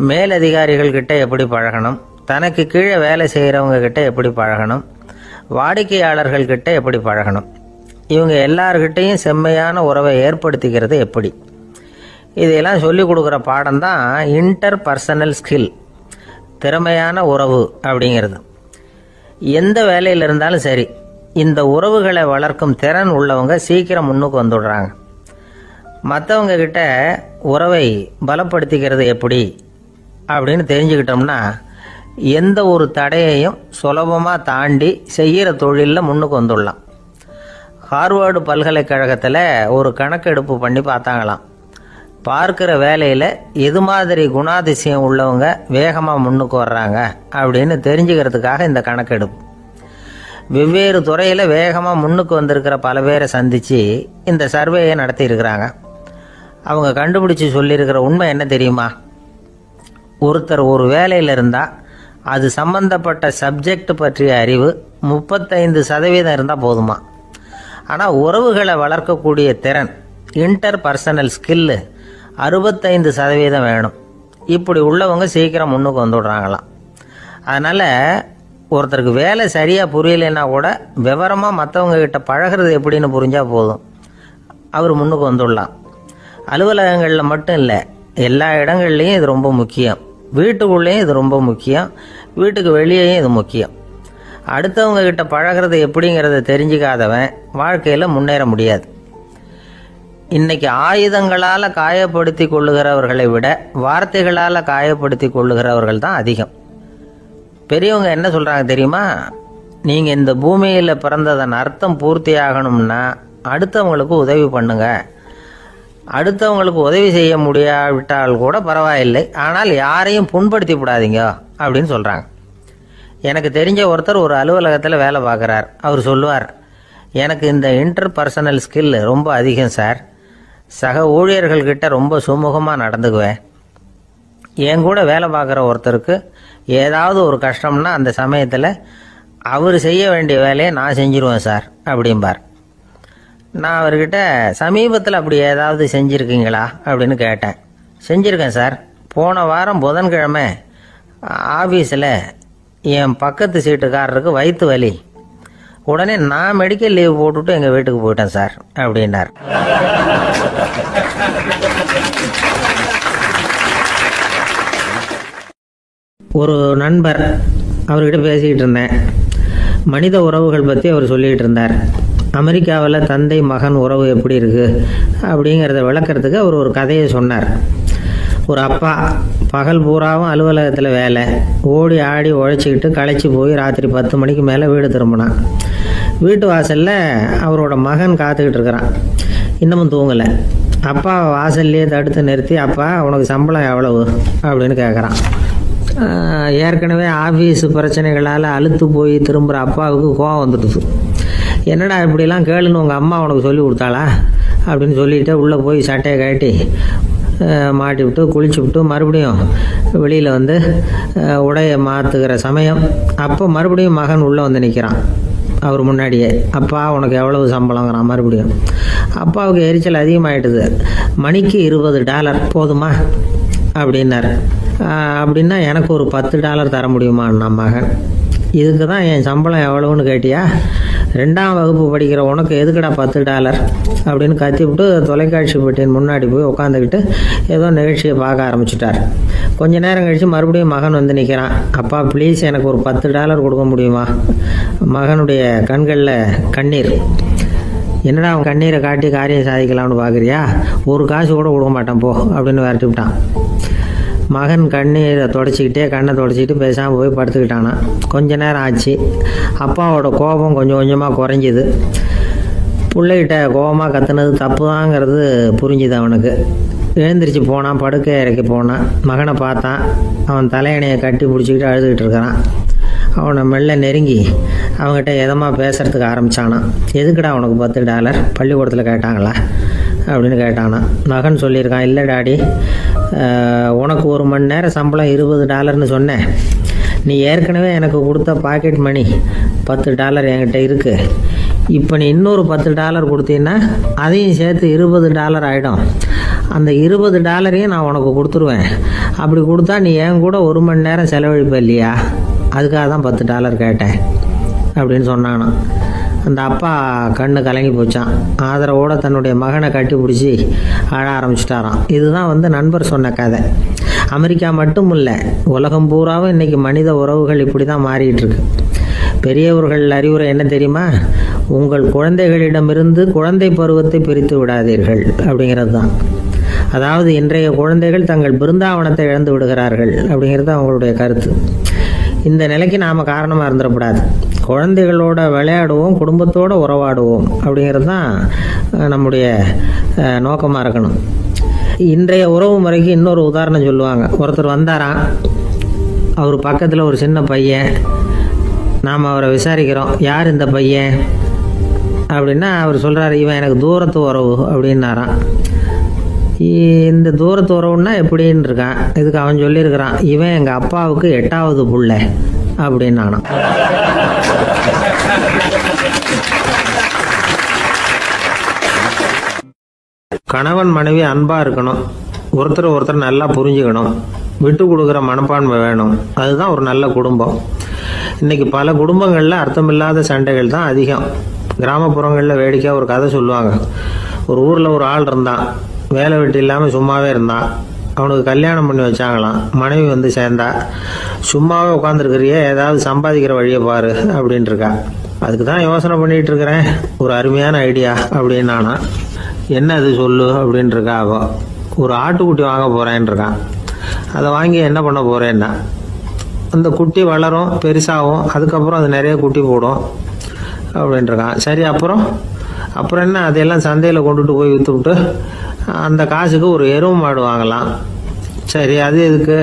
மேலதிகாரிகள்கிட்ட எப்படி பழகணும், தனக்கு கீழே வேலை செய்கிறவங்க கிட்ட எப்படி பழகணும், வாடிக்கையாளர்கள்கிட்ட எப்படி பழகணும், இவங்க எல்லார்கிட்டையும் செம்மையான உறவை ஏற்படுத்திக்கிறது எப்படி. இதையெல்லாம் சொல்லிக் கொடுக்குற பாடம் தான் இன்டர் பர்சனல் ஸ்கில், திறமையான உறவு அப்படிங்கிறது. எந்த வேலையில் இருந்தாலும் சரி, இந்த உறவுகளை வளர்க்கும் திறன் உள்ளவங்க சீக்கிரம் முன்னுக்கு வந்துடுறாங்க. மற்றவங்க கிட்ட உறவை பலப்படுத்திக்கிறது எப்படி அப்படின்னு தெரிஞ்சுக்கிட்டோம்னா எந்த ஒரு தடையையும் சுலபமாக தாண்டி செய்கிற தொழிலில் முன்னுக்கு வந்துடலாம். ஹார்வர்டு பல்கலைக்கழகத்தில் ஒரு கணக்கெடுப்பு பண்ணி பார்த்தாங்களாம். பார்க்குற வேலையில் எது மாதிரி குணாதிசயம் உள்ளவங்க வேகமாக முன்னுக்கு வர்றாங்க அப்படின்னு தெரிஞ்சுக்கிறதுக்காக இந்த கணக்கெடுப்பு. வெவ்வேறு துறையில் வேகமாக முன்னுக்கு வந்திருக்கிற பல பேரை சந்தித்து இந்த சர்வேயை நடத்தியிருக்கிறாங்க. அவங்க கண்டுபிடிச்சி சொல்லியிருக்கிற உண்மை என்ன தெரியுமா? ஒருத்தர் ஒரு வேலையில் இருந்தால் அது சம்பந்தப்பட்ட சப்ஜெக்ட் பற்றிய அறிவு 35% இருந்தால் போதுமா. ஆனால் உறவுகளை வளர்க்கக்கூடிய திறன், இன்டர் பர்சனல் ஸ்கில்லு 65% வேணும். இப்படி உள்ளவங்க சீக்கிரம் முன்னுக்கு வந்துடுறாங்களாம். அதனால் ஒருத்தருக்கு வேலை சரியாக புரியலைன்னா கூட விவரமாக மற்றவங்க கிட்ட பழகிறது எப்படின்னு புரிஞ்சால் போதும், அவர் முன்னுக்கு வந்துடலாம். அலுவலகங்களில் மட்டும் இல்லை, எல்லா இடங்கள்லையும் இது ரொம்ப முக்கியம். வீட்டுக்குள்ளேயும் இது ரொம்ப முக்கியம், வீட்டுக்கு வெளியேயும் இது முக்கியம். அடுத்தவங்க கிட்ட பழகிறது எப்படிங்கிறத தெரிஞ்சுக்காதவன் வாழ்க்கையில் முன்னேற முடியாது. இன்னைக்கு ஆயுதங்களால் காயப்படுத்தி கொள்ளுகிறவர்களை விட வார்த்தைகளால் காயப்படுத்தி கொள்ளுகிறவர்கள் தான் அதிகம். பெரியவங்க என்ன சொல்கிறாங்க தெரியுமா? நீங்கள் இந்த பூமியில் பிறந்ததன் அர்த்தம் பூர்த்தி ஆகணும்னா அடுத்தவங்களுக்கு உதவி பண்ணுங்க. அடுத்தவங்களுக்கு உதவி செய்ய முடியாவிட்டால் கூட பரவாயில்லை, ஆனால் யாரையும் புண்படுத்தி விடாதீங்க அப்படின்னு சொல்கிறாங்க. எனக்கு தெரிஞ்ச ஒருத்தர் ஒரு அலுவலகத்தில் வேலை பார்க்குறார். அவர் சொல்லுவார், எனக்கு இந்த இன்டர் பர்சனல் ஸ்கில் ரொம்ப அதிகம் சார். சக ஊழியர்கள்கிட்ட ரொம்ப சுமூகமாக நடந்துக்குவேன். என் கூட வேலை பார்க்குற ஒருத்தருக்கு ஏதாவது ஒரு கஷ்டம்னா அந்த சமயத்தில் அவர் செய்ய வேண்டிய வேலையை நான் செஞ்சிருவேன் சார் அப்படிம்பார். நான் அவர்கிட்ட சமீபத்தில் அப்படி ஏதாவது செஞ்சுருக்கீங்களா அப்படின்னு கேட்டேன். செஞ்சுருக்கேன் சார். போன வாரம் புதன்கிழமை ஆஃபீஸில் என் பக்கத்து சீட்டுக்காரருக்கு வயிற்று வலி. உடனே நான் மெடிக்கல் லீவ் போட்டுட்டு எங்கள் வீட்டுக்கு போயிட்டேன் சார் அப்படின்னார். ஒரு நண்பர், அவர்கிட்ட பேசிக்கிட்டு இருந்தேன். மனித உறவுகள் பற்றி அவர் சொல்லிகிட்டு இருந்தார். அமெரிக்காவில் தந்தை மகன் உறவு எப்படி இருக்குது அப்படிங்கிறத விளக்கிறதுக்கு அவர் ஒரு கதையை சொன்னார். ஒரு அப்பா பகல் பூராவும் அலுவலகத்தில் வேலை, ஓடி ஆடி உழைச்சிக்கிட்டு களைச்சி போய் ராத்திரி 10 மணிக்கு மேலே வீடு திரும்பினான். வீட்டு வாசலில் அவரோட மகன் காத்துக்கிட்டு இருக்கிறான். இன்னமும் தூங்கலை. அப்பா வாசல்லையே தடுத்து நிறுத்தி, அப்பா உனக்கு சம்பளம் எவ்வளவு அப்படின்னு கேட்குறான். ஏற்கனவே ஆஃபீஸ் பிரச்சனைகளால் அழுத்து போய் திரும்புகிற அப்பாவுக்கு கோவம் வந்துடுது. என்னடா இப்படிலாம் கேளுன்னு உங்கள் அம்மா உனக்கு சொல்லி கொடுத்தாளா அப்படின்னு சொல்லிவிட்டு உள்ளே போய் சட்டையை கட்டி மாட்டி விட்டு குளிச்சு விட்டு மறுபடியும் வெளியில் வந்து உடையை மாற்றுகிற சமயம் அப்போ மறுபடியும் மகன் உள்ளே வந்து நிற்கிறான் அவர் முன்னாடியே. அப்பா உனக்கு எவ்வளவு சம்பளங்கிறான் மறுபடியும். அப்பாவுக்கு எரிச்சல் அதிகமாகிட்டுது. மணிக்கு $20 போதுமா அப்படின்னார். அப்படின்னா எனக்கு ஒரு $10 தர முடியுமான்னா மகன். இதுக்கு தான் என் சம்பளம் எவ்வளவுன்னு கேட்டியா? 2ஆம் வகுப்பு படிக்கிற உனக்கு எதுக்குடா $10 அப்படின்னு கத்திவிட்டு தொலைக்காட்சி பெட்டியின் முன்னாடி போய் உட்காந்துக்கிட்டு ஏதோ நிகழ்ச்சியை பார்க்க ஆரம்பிச்சிட்டார். கொஞ்ச நேரம் கழித்து மறுபடியும் மகன் வந்து நிற்கிறான். அப்பா ப்ளீஸ் எனக்கு ஒரு $10 கொடுக்க முடியுமா? மகனுடைய கண்களில் கண்ணீர். என்னடா அவன் கண்ணீரை காட்டி காரியம் சாதிக்கலாம்னு பார்க்குறியா? ஒரு காசு கூட கொடுக்க மாட்டான் போ அப்படின்னு விரட்டி விட்டான். மகன் கண்ணீரை தொடச்சிக்கிட்டே கண்ணை தொடச்சிக்கிட்டு பேசாமல் போய் படுத்துக்கிட்டானா. கொஞ்ச நேரம் ஆச்சு. அப்பாவோட கோபம் கொஞ்சம் கொஞ்சமாக குறைஞ்சிது. பிள்ளைகிட்ட கோபமாக கத்துனது தப்பு தாங்கிறது புரிஞ்சுது அவனுக்கு. எழுந்திரிச்சு போனான், படுக்கை இறக்கி போனான். மகனை பார்த்தான். அவன் தலையணையை கட்டி பிடிச்சிக்கிட்டு அழுதுகிட்டு இருக்கிறான். அவனை மெல்ல நெருங்கி அவங்ககிட்ட எதமாக பேசுறதுக்கு ஆரம்பித்தானான். எதுக்குடா உனக்கு $10 பள்ளிக்கூடத்தில் கேட்டாங்களா அப்படின்னு கேட்டானா. மகன் சொல்லியிருக்கான், இல்லை டாடி, உனக்கு 1 மணி நேரம் சம்பளம் $20ன்னு சொன்னேன். நீ ஏற்கனவே எனக்கு கொடுத்த பாக்கெட் மணி $10 என்கிட்ட இருக்குது. இப்போ நீ இன்னொரு $10 கொடுத்தீங்கன்னா அதையும் சேர்த்து $20 ஆகிடும். அந்த $20 நான் உனக்கு கொடுத்துருவேன். அப்படி கொடுத்தா நீ என் கூட 1 மணி நேரம் செலவழிப்ப இல்லையா? அதுக்காக தான் $10 கேட்டேன் அப்படின்னு சொன்னானா. அந்த அப்பா கண்ணு கலங்கி போச்சான். ஆதரவோடு தன்னுடைய மகனை கட்டி பிடிச்சி அழ ஆரம்பிச்சிட்டாராம். இதுதான் நண்பர் சொன்ன கதை. அமெரிக்கா மட்டும் இல்லை, உலகம் பூராவும் இன்றைக்கி மனித உறவுகள் இப்படி தான் மாறிட்டு இருக்கு. பெரியவர்கள் அறிவுரை என்ன தெரியுமா? உங்கள் குழந்தைகளிடமிருந்து குழந்தை பருவத்தை பிரித்து விடாதீர்கள் அப்படிங்கிறது தான். அதாவது இன்றைய குழந்தைகள் தங்கள் பிருந்தாவனத்தை இழந்து விடுகிறார்கள் அப்படிங்கிறது அவங்களுடைய கருத்து. இந்த நிலைக்கு நாம் காரணமாக இருந்துடக்கூடாது. குழந்தைகளோட விளையாடுவோம், குடும்பத்தோடு உறவாடுவோம் அப்படிங்கிறது தான் நம்முடைய நோக்கமாக இருக்கணும். இன்றைய உறவு முறைக்கு இன்னொரு உதாரணம் சொல்லுவாங்க. ஒருத்தர் வந்தாராம், அவர் பக்கத்தில் ஒரு சின்ன பையன். நாம் அவரை விசாரிக்கிறோம், யார் இந்த பையன் அப்படின்னா அவர் சொல்கிறார், இவன் எனக்கு தூரத்து உறவு அப்படின்னாராம். இந்த தூரத்து உறவுன்னா எப்படின்னு இருக்கான். இதுக்கு அவன் சொல்லியிருக்கிறான், இவன் எங்கள் அப்பாவுக்கு 8வது புள்ள அப்படின்னானா. கணவன் மனைவி அன்பா இருக்கணும், ஒருத்தர் நல்லா புரிஞ்சுக்கணும், விட்டு கொடுக்குற மனப்பான்மை வேணும். அதுதான் ஒரு நல்ல குடும்பம். இன்னைக்கு பல குடும்பங்களில் அர்த்தமில்லாத சண்டைகள் தான் அதிகம். கிராமப்புறங்களில் வேடிக்கையாக ஒரு கதை சொல்லுவாங்க. ஒரு ஊரில் ஒரு ஆள் இருந்தான், வேலை வெட்டி இல்லாமல் சும்மாவே இருந்தான். அவனுக்கு கல்யாணம் பண்ணி வச்சாங்களாம். மனைவி வந்து சேர்ந்தா, சும்மாவே உட்காந்துருக்கிறியே, ஏதாவது சம்பாதிக்கிற வழியை பாரு அப்படின்ட்டு இருக்கா. அதுக்கு தான் யோசனை பண்ணிட்டு இருக்கிறேன், ஒரு அருமையான ஐடியா அப்படின்னானா. என்ன அது சொல்லு அப்படின்ட்டு இருக்கா. அவ ஒரு ஆட்டுக்குட்டி வாங்க போறேன்னு இருக்கான். அதை வாங்கி என்ன பண்ண போறேன்னா, அந்த குட்டி வளரும், பெருசாகும், அதுக்கப்புறம் அது நிறைய குட்டி போடும் அப்படின்ட்டுருக்கான். சரி, அப்புறம் என்ன, அதையெல்லாம் சந்தையில் கொண்டுட்டு போய் விற்றுவிட்டு அந்த காசுக்கு ஒரு எருவு மாடு வாங்கலாம். சரி, அது எதுக்கு?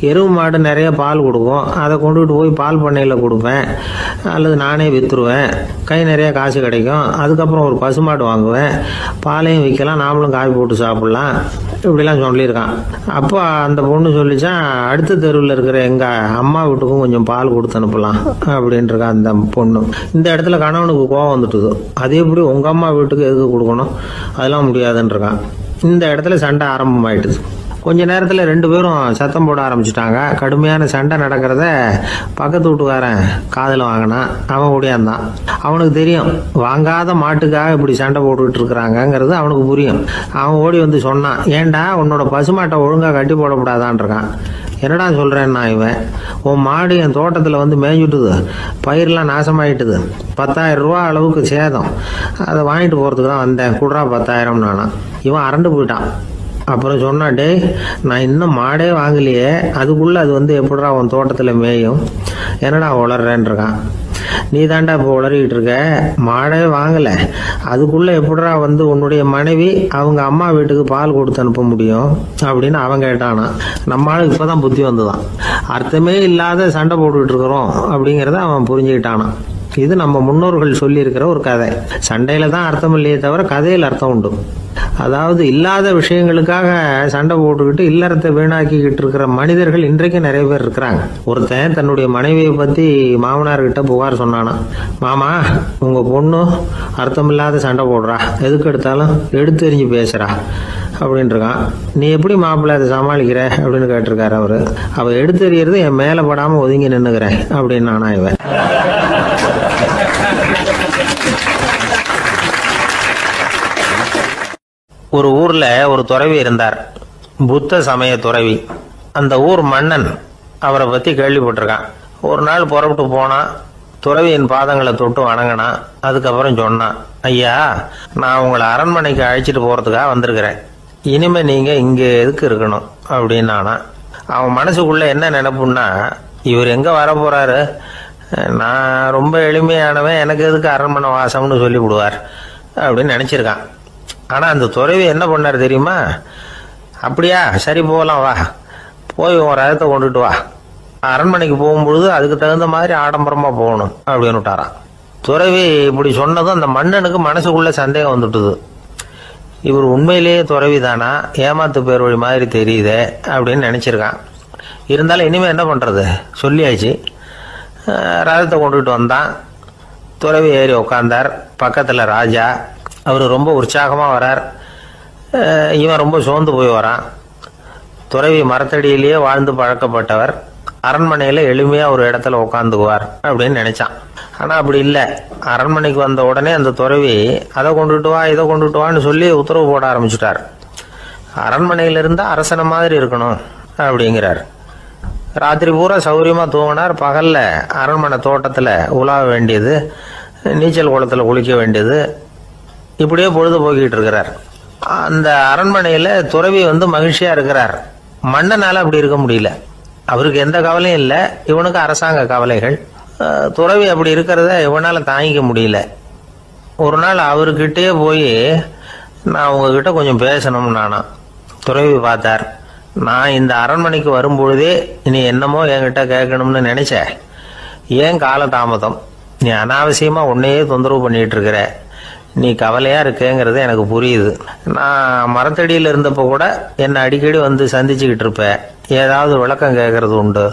எருவு மாடு நிறைய பால் கொடுக்கும், அதை கொண்டுகிட்டு போய் பால் பண்ணையில் கொடுப்பேன், அல்லது நானே விற்றுருவேன், கை நிறைய காசு கிடைக்கும். அதுக்கப்புறம் ஒரு பசுமாடு வாங்குவேன், பாலையும் விற்கலாம், நாமளும் காய் போட்டு சாப்பிட்லாம், இப்படிலாம் சொல்லியிருக்கான். அப்போ அந்த பொண்ணு சொல்லிச்சான், அடுத்த தெருவில் இருக்கிற எங்கள் அம்மா வீட்டுக்கும் கொஞ்சம் பால் கொடுத்து அனுப்பலாம் அப்படின்ட்டுருக்கான் அந்த பொண்ணு. இந்த இடத்துல கணவனுக்கு கோவம் வந்துட்டுது. அது எப்படி உங்கள் அம்மா வீட்டுக்கு எதுக்கு கொடுக்கணும், அதெல்லாம் முடியாதுன்றிருக்கான். இந்த இடத்துல சண்டை ஆரம்பமாயிட்டுது. கொஞ்ச நேரத்துல 2 பேரும் சத்தம் போட ஆரம்பிச்சுட்டாங்க. கடுமையான சண்டை நடக்கிறத பக்கத்து வீட்டுக்காரன் காதுல வாங்கினான். அவன் ஓடியாந்தான். அவனுக்கு தெரியும் வாங்காத மாட்டுக்காக இப்படி சண்டை போட்டுக்கிட்டு இருக்கிறாங்கிறது அவனுக்கு புரியும். அவன் ஓடி வந்து சொன்னான், ஏண்டா உன்னோட பசுமாட்டை ஒழுங்கா கட்டி போடக்கூடாதான் இருக்கான். என்னடா சொல்றேன்னா, இவன் உன் மாடு என் தோட்டத்துல வந்து மேய்ஞ்சுட்டுது, பயிரெல்லாம் நாசமாயிட்டுது, 10,000 ரூபா அளவுக்கு சேதம், அதை வாங்கிட்டு போறதுக்கு தான் வந்தேன், குடுறா 10,000 நானா. இவன் அரண்டு போயிட்டான். அப்புறம் சொன்னா, டேய் நான் இன்னும் மாடே வாங்கலையே, அதுக்குள்ள அது வந்து எப்படிடா உன் தோட்டத்துல மேயும், என்னடா உளர்றேன்னு இருக்கான். நீ தாண்டா இப்போ உளறிக்கிட்டு இருக்க, மாடே வாங்கல, அதுக்குள்ள எப்படிடா வந்து உன்னுடைய மனைவி அவங்க அம்மா வீட்டுக்கு பால் கொடுத்து அனுப்ப முடியும் அப்படின்னு அவன் கேட்டானா. நம்ம ஆளுக்கு இப்பதான் புத்தி வந்துதான். அர்த்தமே இல்லாத சண்டை போட்டுக்கிட்டு இருக்கிறோம் அப்படிங்கறத அவன் புரிஞ்சுக்கிட்டானா. இது நம்ம முன்னோர்கள் சொல்லி இருக்கிற ஒரு கதை. சண்டையில தான் அர்த்தம் இல்லையே தவிர கதையில் அர்த்தம் உண்டு. அதாவது இல்லாத விஷயங்களுக்காக சண்டை போட்டுக்கிட்டு இல்லறத்தை வீணாக்கிக்கிட்டு இருக்கிற மனிதர்கள் இன்றைக்கு நிறைய பேர் இருக்கிறாங்க. ஒருத்தன் தன்னுடைய மனைவியை பத்தி மாமனார்கிட்ட புகார் சொன்னானா, மாமா உங்க பொண்ணு அர்த்தமில்லாத சண்டை போடுறா, எதுக்கு எடுத்தாலும் எடுத்தெறிஞ்சு பேசுறா அப்படின்னு இருக்கான். நீ எப்படி மாப்பிள்ளை அதை சமாளிக்கிற அப்படின்னு கேட்டிருக்காரு அவரு. அவ எடுத்தெறியறது என் மேல படாம ஒதுங்கி நின்னுக்கிறேன் அப்படின்னு நானா இவன். ஒரு ஊர்ல ஒரு துறவி இருந்தார், புத்த சமய துறவி. அந்த ஊர் மன்னன் அவரை பத்தி கேள்விப்பட்டிருக்கான். ஒரு நாள் புறப்பட்டு போனா, துறவியின் பாதங்களை தொட்டு வணங்கினா. அதுக்கப்புறம் சொன்னான், ஐயா நான் உங்களை அரண்மனைக்கு அழைச்சிட்டு போறதுக்காக வந்திருக்கிறேன், இனிமே நீங்க இங்க எதுக்கு இருக்கணும் அப்படின்னானா. அவன் மனசுக்குள்ள என்ன நினைப்புன்னா, இவர் எங்க வர போறாரு, நான் ரொம்ப எளிமையானவன், எனக்கு எதுக்கு அரண்மனை வாசம்னு சொல்லி விடுவார் அப்படின்னு நினைச்சிருக்கான். ஆனா அந்த துறவி என்ன பண்ணார் தெரியுமா, அப்படியா சரி போகலாம் வா, போய் உன் ரதத்தை கொண்டுட்டு வா, அரண்மனைக்கு போகும்பொழுது அதுக்கு தகுந்த மாதிரி ஆடம்பரமா போகணும் அப்படின்னு விட்டாரான். துறவி இப்படி சொன்னதும் அந்த மன்னனுக்கு மனசுக்குள்ள சந்தேகம் வந்துட்டுது. இவர் உண்மையிலேயே துறவி தானா, ஏமாத்து பேர் வழி மாதிரி தெரியுதே அப்படின்னு நினைச்சிருக்கான். இருந்தாலும் இனிமே என்ன பண்றது, சொல்லியாச்சு. ரதத்தை கொண்டுட்டு வந்தான். துறவி ஏறி உட்கார்ந்தார். பக்கத்துல ராஜா. அவர் ரொம்ப உற்சாகமா வரார். இவன் ரொம்ப சோர்ந்து போய் வரான். துறவி மரத்தடியிலேயே வாழ்ந்து பழக்கப்பட்டவர், அரண்மனையில எளிமையா ஒரு இடத்துல உட்காந்துக்குவார் அப்படின்னு நினைச்சான். ஆனா அப்படி இல்லை. அரண்மனைக்கு வந்த உடனே அந்த துறவி அதை கொண்டுட்டு வா இதை கொண்டுட்டு வான்னு சொல்லி உத்தரவு போட ஆரம்பிச்சுட்டார். அரண்மனையில இருந்தா அரசனை மாதிரி இருக்கணும் அப்படிங்கிறார். ராத்திரி பூரா சௌரியமா தூங்கினார். பகல்ல அரண்மனை தோட்டத்துல உலாவ வேண்டியது, நீச்சல் குளத்துல குளிக்க வேண்டியது, இப்படியே பொழுது போக்கிட்டு இருக்கிறார். அந்த அரண்மனையில துறவி வந்து மகிழ்ச்சியா இருக்கிறார். மன்னனால அப்படி இருக்க முடியல. அவருக்கு எந்த கவலையும் இல்லை, இவனுக்கு அரசாங்க கவலைகள். துறவி அப்படி இருக்கிறத இவனால தாங்கிக்க முடியல. ஒரு நாள் அவர்கிட்டயே போய், நான் உங்ககிட்ட கொஞ்சம் பேசணும் நானா. துறவி பார்த்தார். நான் இந்த அரண்மனைக்கு வரும்பொழுதே நீ என்னமோ என்கிட்ட கேட்கணும்னு நினைச்ச, ஏன் கால தாமதம், நீ அனாவசியமா உன்னையே தொந்தரவு பண்ணிட்டு இருக்கிற, நீ கவலையா இருக்கேங்கிறது எனக்கு புரியுது. நான் மரத்தடியில் இருந்தப்போ கூட என்னை அடிக்கடி வந்து சந்திச்சுக்கிட்டு இருப்ப, ஏதாவது விளக்கம் கேட்கறது உண்டு.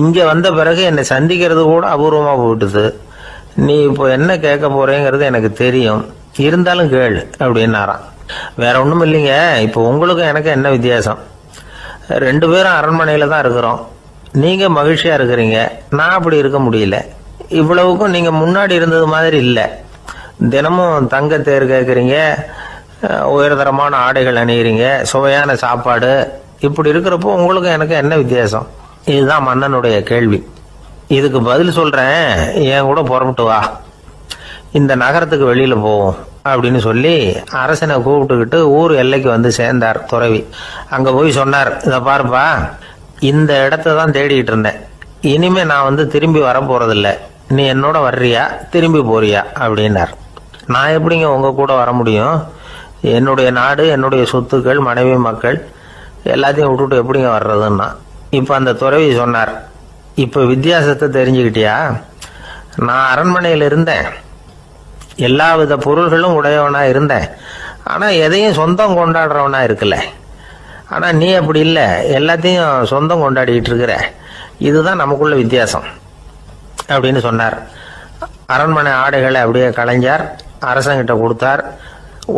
இங்க வந்த பிறகு என்னை சந்திக்கிறது கூட அபூர்வமா போயிட்டுது. நீ இப்போ என்ன கேட்க போறேங்கிறது எனக்கு தெரியும், இருந்தாலும் கேளு அப்படின்னாராம். வேற ஒண்ணும் இல்லைங்க, இப்போ உங்களுக்கும் எனக்கு என்ன வித்தியாசம், 2 பேரும் அரண்மனையில தான் இருக்கிறோம். நீங்க மகிழ்ச்சியா இருக்கிறீங்க, நான் அப்படி இருக்க முடியல. இவ்வளவுக்கும் நீங்க முன்னாடி இருந்தது மாதிரி இல்லை. தினமும் தங்க தேர் கேட்குறீங்க, உயர்தரமான ஆடைகள் அணிகிறீங்க, சுவையான சாப்பாடு. இப்படி இருக்கிறப்போ உங்களுக்கு எனக்கு என்ன வித்தியாசம்? இதுதான் மன்னனுடைய கேள்வி. இதுக்கு பதில் சொல்றேன், என் கூட புறப்பட்டு வா, இந்த நகரத்துக்கு வெளியில போவோம் அப்படின்னு சொல்லி அரசனை கூப்பிட்டுக்கிட்டு ஊர் எல்லைக்கு வந்து சேர்ந்தார் துறவி. அங்க போய் சொன்னார், இத பாருப்பா, இந்த இடத்த தான் தேடிட்டு இருந்தேன், இனிமே நான் வந்து திரும்பி வர போறதில்ல, நீ என்னோட வர்றியா திரும்பி போறியா அப்படின்னார். நான் எப்படிங்க உங்க கூட வர முடியும், என்னுடைய நாடு, என்னுடைய சொத்துக்கள், மனைவி, மக்கள் எல்லாத்தையும் விட்டுட்டு எப்படிங்க வர்றதுன்னா. இப்ப அந்த துறவி சொன்னார், இப்ப வித்தியாசத்தை தெரிஞ்சுக்கிட்டியா, நான் அரண்மனையில் இருந்தேன், எல்லா வித பொருள்களும் உடையவனா இருந்தேன், ஆனா எதையும் சொந்தம் கொண்டாடுறவனா இருக்கல. ஆனா நீ அப்படி இல்லை, எல்லாத்தையும் சொந்தம் கொண்டாடிட்டு இருக்கிற, இதுதான் நமக்குள்ள வித்தியாசம் அப்படின்னு சொன்னார். அரண்மனை ஆடைகளை அப்படியே களைஞ்சார், அரசங்கிட்ட கொடுத்தார்.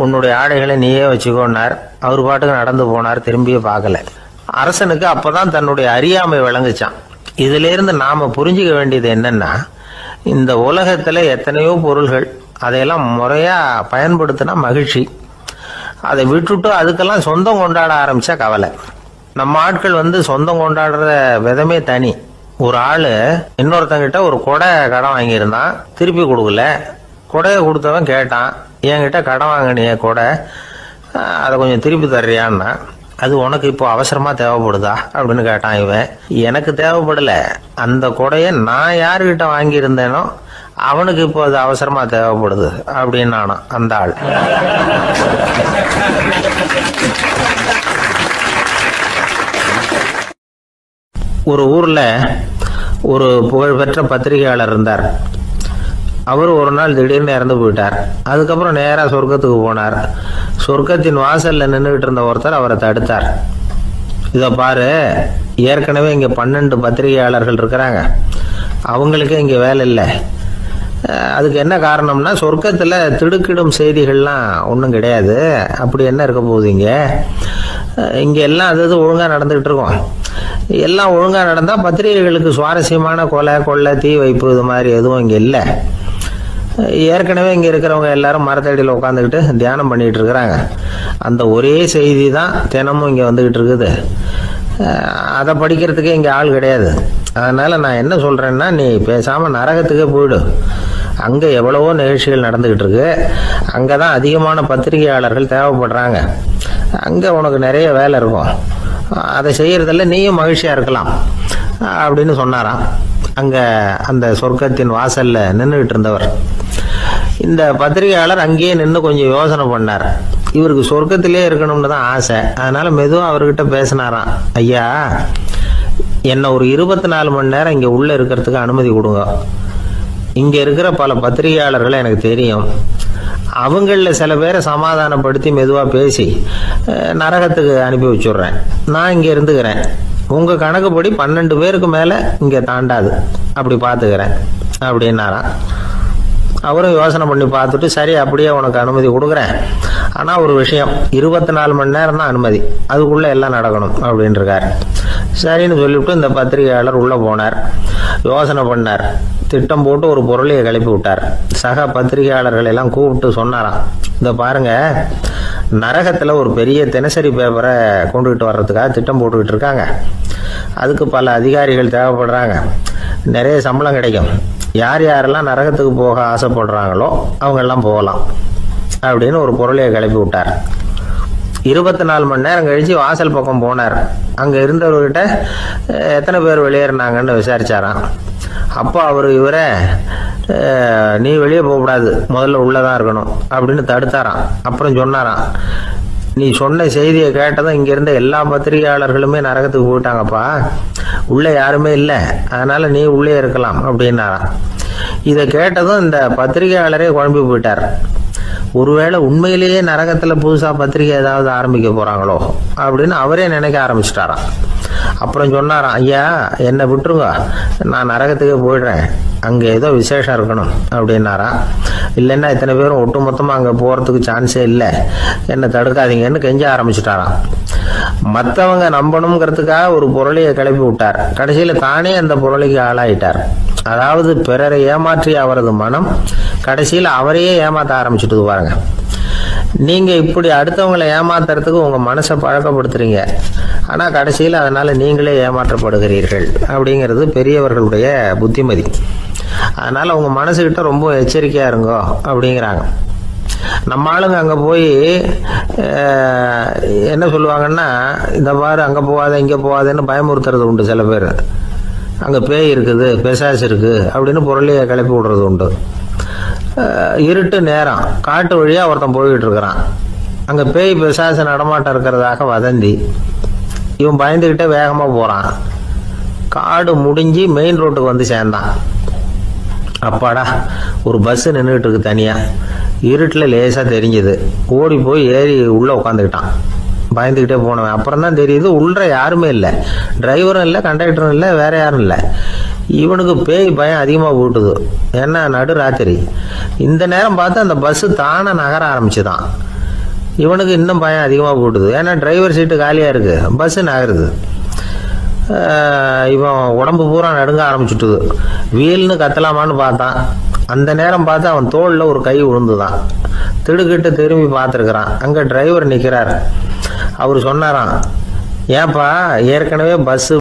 உன்னுடைய ஆடைகளை நீயே வச்சுக்கோன்னார். அவர் பாட்டுக்கு நடந்து போனார், திரும்பியே பார்க்கல. அரசனுக்கு அப்பதான் தன்னுடைய அறியாமை விளங்குச்சான். இதுல இருந்து நாம புரிஞ்சுக்க வேண்டியது என்னன்னா, இந்த உலகத்துல எத்தனையோ பொருள்கள், அதையெல்லாம் முறையா பயன்படுத்தினா மகிழ்ச்சி. அதை விட்டுட்டு அதுக்கெல்லாம் சொந்தம் கொண்டாட ஆரம்பிச்சா கவலை. நம்ம ஆட்கள் சொந்தம் கொண்டாடுற விதமே தனி. ஒரு ஆளு இன்னொருத்தங்கிட்ட ஒரு கொடை கடன் வாங்கியிருந்தான், திருப்பி கொடுக்கல. கொடையை கொடுத்தவன் கேட்டான், என்கிட்ட கடன் வாங்கினிய கொடை, அதை கொஞ்சம் திருப்பி தர்றியான்னா. அது உனக்கு இப்போ அவசரமா தேவைப்படுதா அப்படின்னு கேட்டான் இவன். எனக்கு தேவைப்படல, அந்த கொடையை நான் யாருகிட்ட வாங்கியிருந்தேனோ அவனுக்கு இப்போ அது அவசரமா தேவைப்படுது அப்படின்னு நானும் அந்த ஆள். ஒரு ஊர்ல ஒரு புகழ்பெற்ற பத்திரிகையாளர் இருந்தார். அவர் ஒரு நாள் திடீர்னு இறந்து போயிட்டார். அதுக்கப்புறம் நேரா சொர்க்கத்துக்கு போனார். சொர்க்கத்தின் வாசல்ல நின்றுகிட்டு இருந்த ஒருத்தர் அவரை தடுத்தார். இதை பாரு, ஏற்கனவே இங்க 12 பத்திரிகையாளர்கள் இருக்கிறாங்க, அவங்களுக்கே இங்க வேலை இல்லை. அதுக்கு என்ன காரணம்னா, சொர்க்கத்துல திடுக்கிடும் செய்திகள்லாம் ஒன்றும் கிடையாது. அப்படி என்ன இருக்க போகுது இங்க எல்லாம் அது ஒழுங்கா நடந்துகிட்டு இருக்கோம். எல்லாம் ஒழுங்கா நடந்தா பத்திரிகைகளுக்கு சுவாரஸ்யமான கொலை கொள்ளை தீ வைப்பு இது மாதிரி எதுவும் இங்க இல்லை. ஏற்கனவே இங்க இருக்கிறவங்க எல்லாரும் மரத்தடியில் உட்காந்துக்கிட்டு தியானம் பண்ணிட்டு இருக்கிறாங்க. அந்த ஒரே செய்தி தான் தினமும் இங்க வந்துகிட்டு இருக்குது. அதை படிக்கிறதுக்கே இங்க ஆள் கிடையாது. அதனால நான் என்ன சொல்றேன்னா, நீ பேசாம நரகத்துக்கே போயிடு. அங்க எவ்வளவோ நிகழ்ச்சிகள் நடந்துகிட்டு இருக்கு. அங்கதான் அதிகமான பத்திரிகையாளர்கள் தேவைப்படுறாங்க. அங்க உனக்கு நிறைய வேலை இருக்கும். அதை செய்யறதில்ல, நீயும் மகிழ்ச்சியா இருக்கலாம் அப்படின்னு சொன்னாராம். அங்க அந்த சொர்க்கத்தின் வாசல்ல நின்றுகிட்டு இருந்தவர். இந்த பத்திரிகையாளர் அங்கேயே நின்று கொஞ்சம் யோசனை பண்ணார். இவருக்கு சொர்க்கத்திலே இருக்கணும்னு தான் ஆசை. அதனால மெதுவா அவர்கிட்ட பேசினாராம். ஐயா, என்ன ஒரு 24 மணி நேரம் இங்க உள்ள இருக்கிறதுக்கு அனுமதி கொடுங்க. இங்க இருக்கிற பல பத்திரிகையாளர்களை எனக்கு தெரியும். அவங்கள சில பேரை சமாதானப்படுத்தி மெதுவா பேசி நரகத்துக்கு அனுப்பி வச்சுடுறேன். நான் இங்க இருந்துக்கிறேன். உங்க கணக்குப்படி 12 பேருக்கு மேல இங்க தாண்டாது, அப்படி பாத்துக்கிறேன் அப்படின்னாராம். அவரும் யோசனை பண்ணி பார்த்துட்டு, சரி அப்படியே உனக்கு அனுமதி கொடுக்குறேன், ஆனா ஒரு விஷயம், 24 மணி நேரம் தான் அனுமதி, அதுக்குள்ள எல்லாம் நடக்கணும் அப்படின்னு இருக்காரு. சரின்னு சொல்லிவிட்டு இந்த பத்திரிகையாளர் உள்ள போனார். யோசனை பண்ணார். திட்டம் போட்டு ஒரு பொருளையை கிளப்பி விட்டார். சக பத்திரிகையாளர்கள் எல்லாம் கூப்பிட்டு சொன்னாராம், இந்த பாருங்க, நரகத்துல ஒரு பெரிய தினசரி பேப்பரை கொண்டுகிட்டு வர்றதுக்காக திட்டம் போட்டுக்கிட்டு இருக்காங்க. அதுக்கு பல அதிகாரிகள் தேவைப்படுறாங்க. நிறைய சம்பளம் கிடைக்கும். யார் யாரெல்லாம் நரகத்துக்கு போக ஆசைப்படுறாங்களோ அவங்க எல்லாம் போகலாம் அப்படின்னு ஒரு பொருளையை கிளப்பி விட்டார். 24 மணி நேரம் கழிச்சு வாசல் பக்கம் போனார். அங்க இருந்தவர்கிட்ட எத்தனை பேர் வெளியேறினாங்கன்னு விசாரிச்சாராம். அப்போ அவர் இவரை, நீ வெளியே போகக்கூடாது, முதல்ல உள்ளதான் இருக்கணும் அப்படின்னு தடுத்தாராம். அப்புறம் சொன்னாராம், நீ சொன்ன செய்தியை கேட்டதும் இங்க இருந்த எல்லா பத்திரிகையாளர்களுமே நரகத்துக்கு போயிட்டாங்கப்பா, உள்ள யாருமே இல்லை, அதனால நீ உள்ளே இருக்கலாம் அப்படின்னாராம். இதை கேட்டதும் இந்த பத்திரிகையாளரே குழம்பி போயிட்டார். ஒருவேளை உண்மையிலேயே நரகத்துல புதுசா பத்திரிகை ஏதாவது ஆரம்பிக்க போறாங்களோ அப்படின்னு அவரே நினைக்க ஆரம்பிச்சிட்டாராம். அப்புறம் சொன்னாராம், ஐயா என்னை விட்டுருங்க, நான் நரகத்துக்கே போயிடுறேன், அங்க ஏதோ விசேஷம் இருக்கணும் அப்படின்னாராம். இல்லைன்னா இத்தனை பேரும் ஒட்டு மொத்தமா அங்க போறதுக்கு சான்ஸே இல்லை, என்னை தடுக்காதீங்கன்னு கெஞ்ச ஆரம்பிச்சுட்டாராம். மற்றவங்க நம்பணுங்கிறதுக்காக ஒரு பொருளையை கிளப்பி விட்டார். கடைசியில தானே அந்த பொருளைக்கு ஆளாயிட்டார். அதாவது பிறரை ஏமாற்றிய அவரது மனம் கடைசியில் அவரையே ஏமாத்த ஆரம்பிச்சுட்டு பாருங்க. நீங்க இப்படி அடுத்தவங்களை ஏமாத்துறதுக்கு உங்க மனசை பழக்கப்படுத்துறீங்க, ஆனா கடைசியில் அதனால நீங்களே ஏமாற்றப்படுகிறீர்கள் அப்படிங்கிறது பெரியவர்களுடைய புத்திமதி. அதனால உங்க மனசுகிட்ட ரொம்ப எச்சரிக்கையா இருங்கோ அப்படிங்கிறாங்க. நம்ம ஆளுங்க அங்க போய் என்ன சொல்லுவாங்கன்னா, இந்த பாரு அங்க போகாத இங்க போகாதன்னு பயமுறுத்துறது உண்டு. சில பேர் அங்க பேய் இருக்குது, பிசாசு இருக்கு அப்படின்னு பொருளையை கிளப்பி விடுறது உண்டு. இருட்டு நேரம், காட்டு வழியா ஒருத்தன் போய்கிட்டு இருக்கிறான். அங்க பேய் பிசாசு நடமாட்டம் இருக்கிறதாக வதந்தி. இவன் பயந்துகிட்டே வேகமா போறான். காடு முடிஞ்சு மெயின் ரோட்டுக்கு வந்து சேர்ந்தான். அப்பாடா, ஒரு பஸ் நின்றுட்டு இருக்கு தனியா, இருட்டுல லேசா தெரிஞ்சது. ஓடி போய் ஏறி உள்ள உட்காந்துக்கிட்டான். பயந்துகிட்டே போனவன் அப்புறம் தான் தெரியுது உள்ள யாருமே இல்லை, டிரைவரும் இல்லை, கண்டக்டரும் இல்லை, வேற யாரும் இல்லை. இவனுக்கு பேய் பயம் அதிகமாக போட்டுது. ஏன்னா நடு ராத்திரி. இந்த நேரம் பார்த்து அந்த பஸ் தானே நகர ஆரம்பிச்சுதான். இவனுக்கு இன்னும் பயம் அதிகமாக போட்டுது. ஏன்னா டிரைவர் சீட்டு காலியாக இருக்கு, பஸ்ஸு நகருது. இவன் உடம்பு பூரா நடுங்க ஆரம்பிச்சுட்டுது. வீல்னு கத்தலாமான்னு பார்த்தான். அந்த நேரம் பார்த்து அவன் தோளில் ஒரு கை விழுந்துதான். திடுக்கிட்டு திரும்பி பார்த்துருக்கிறான். அங்கே டிரைவர் நிற்கிறார். அவர் சொன்னாராம், ஏன்பா ஏற்கனவே பஸ்ஸு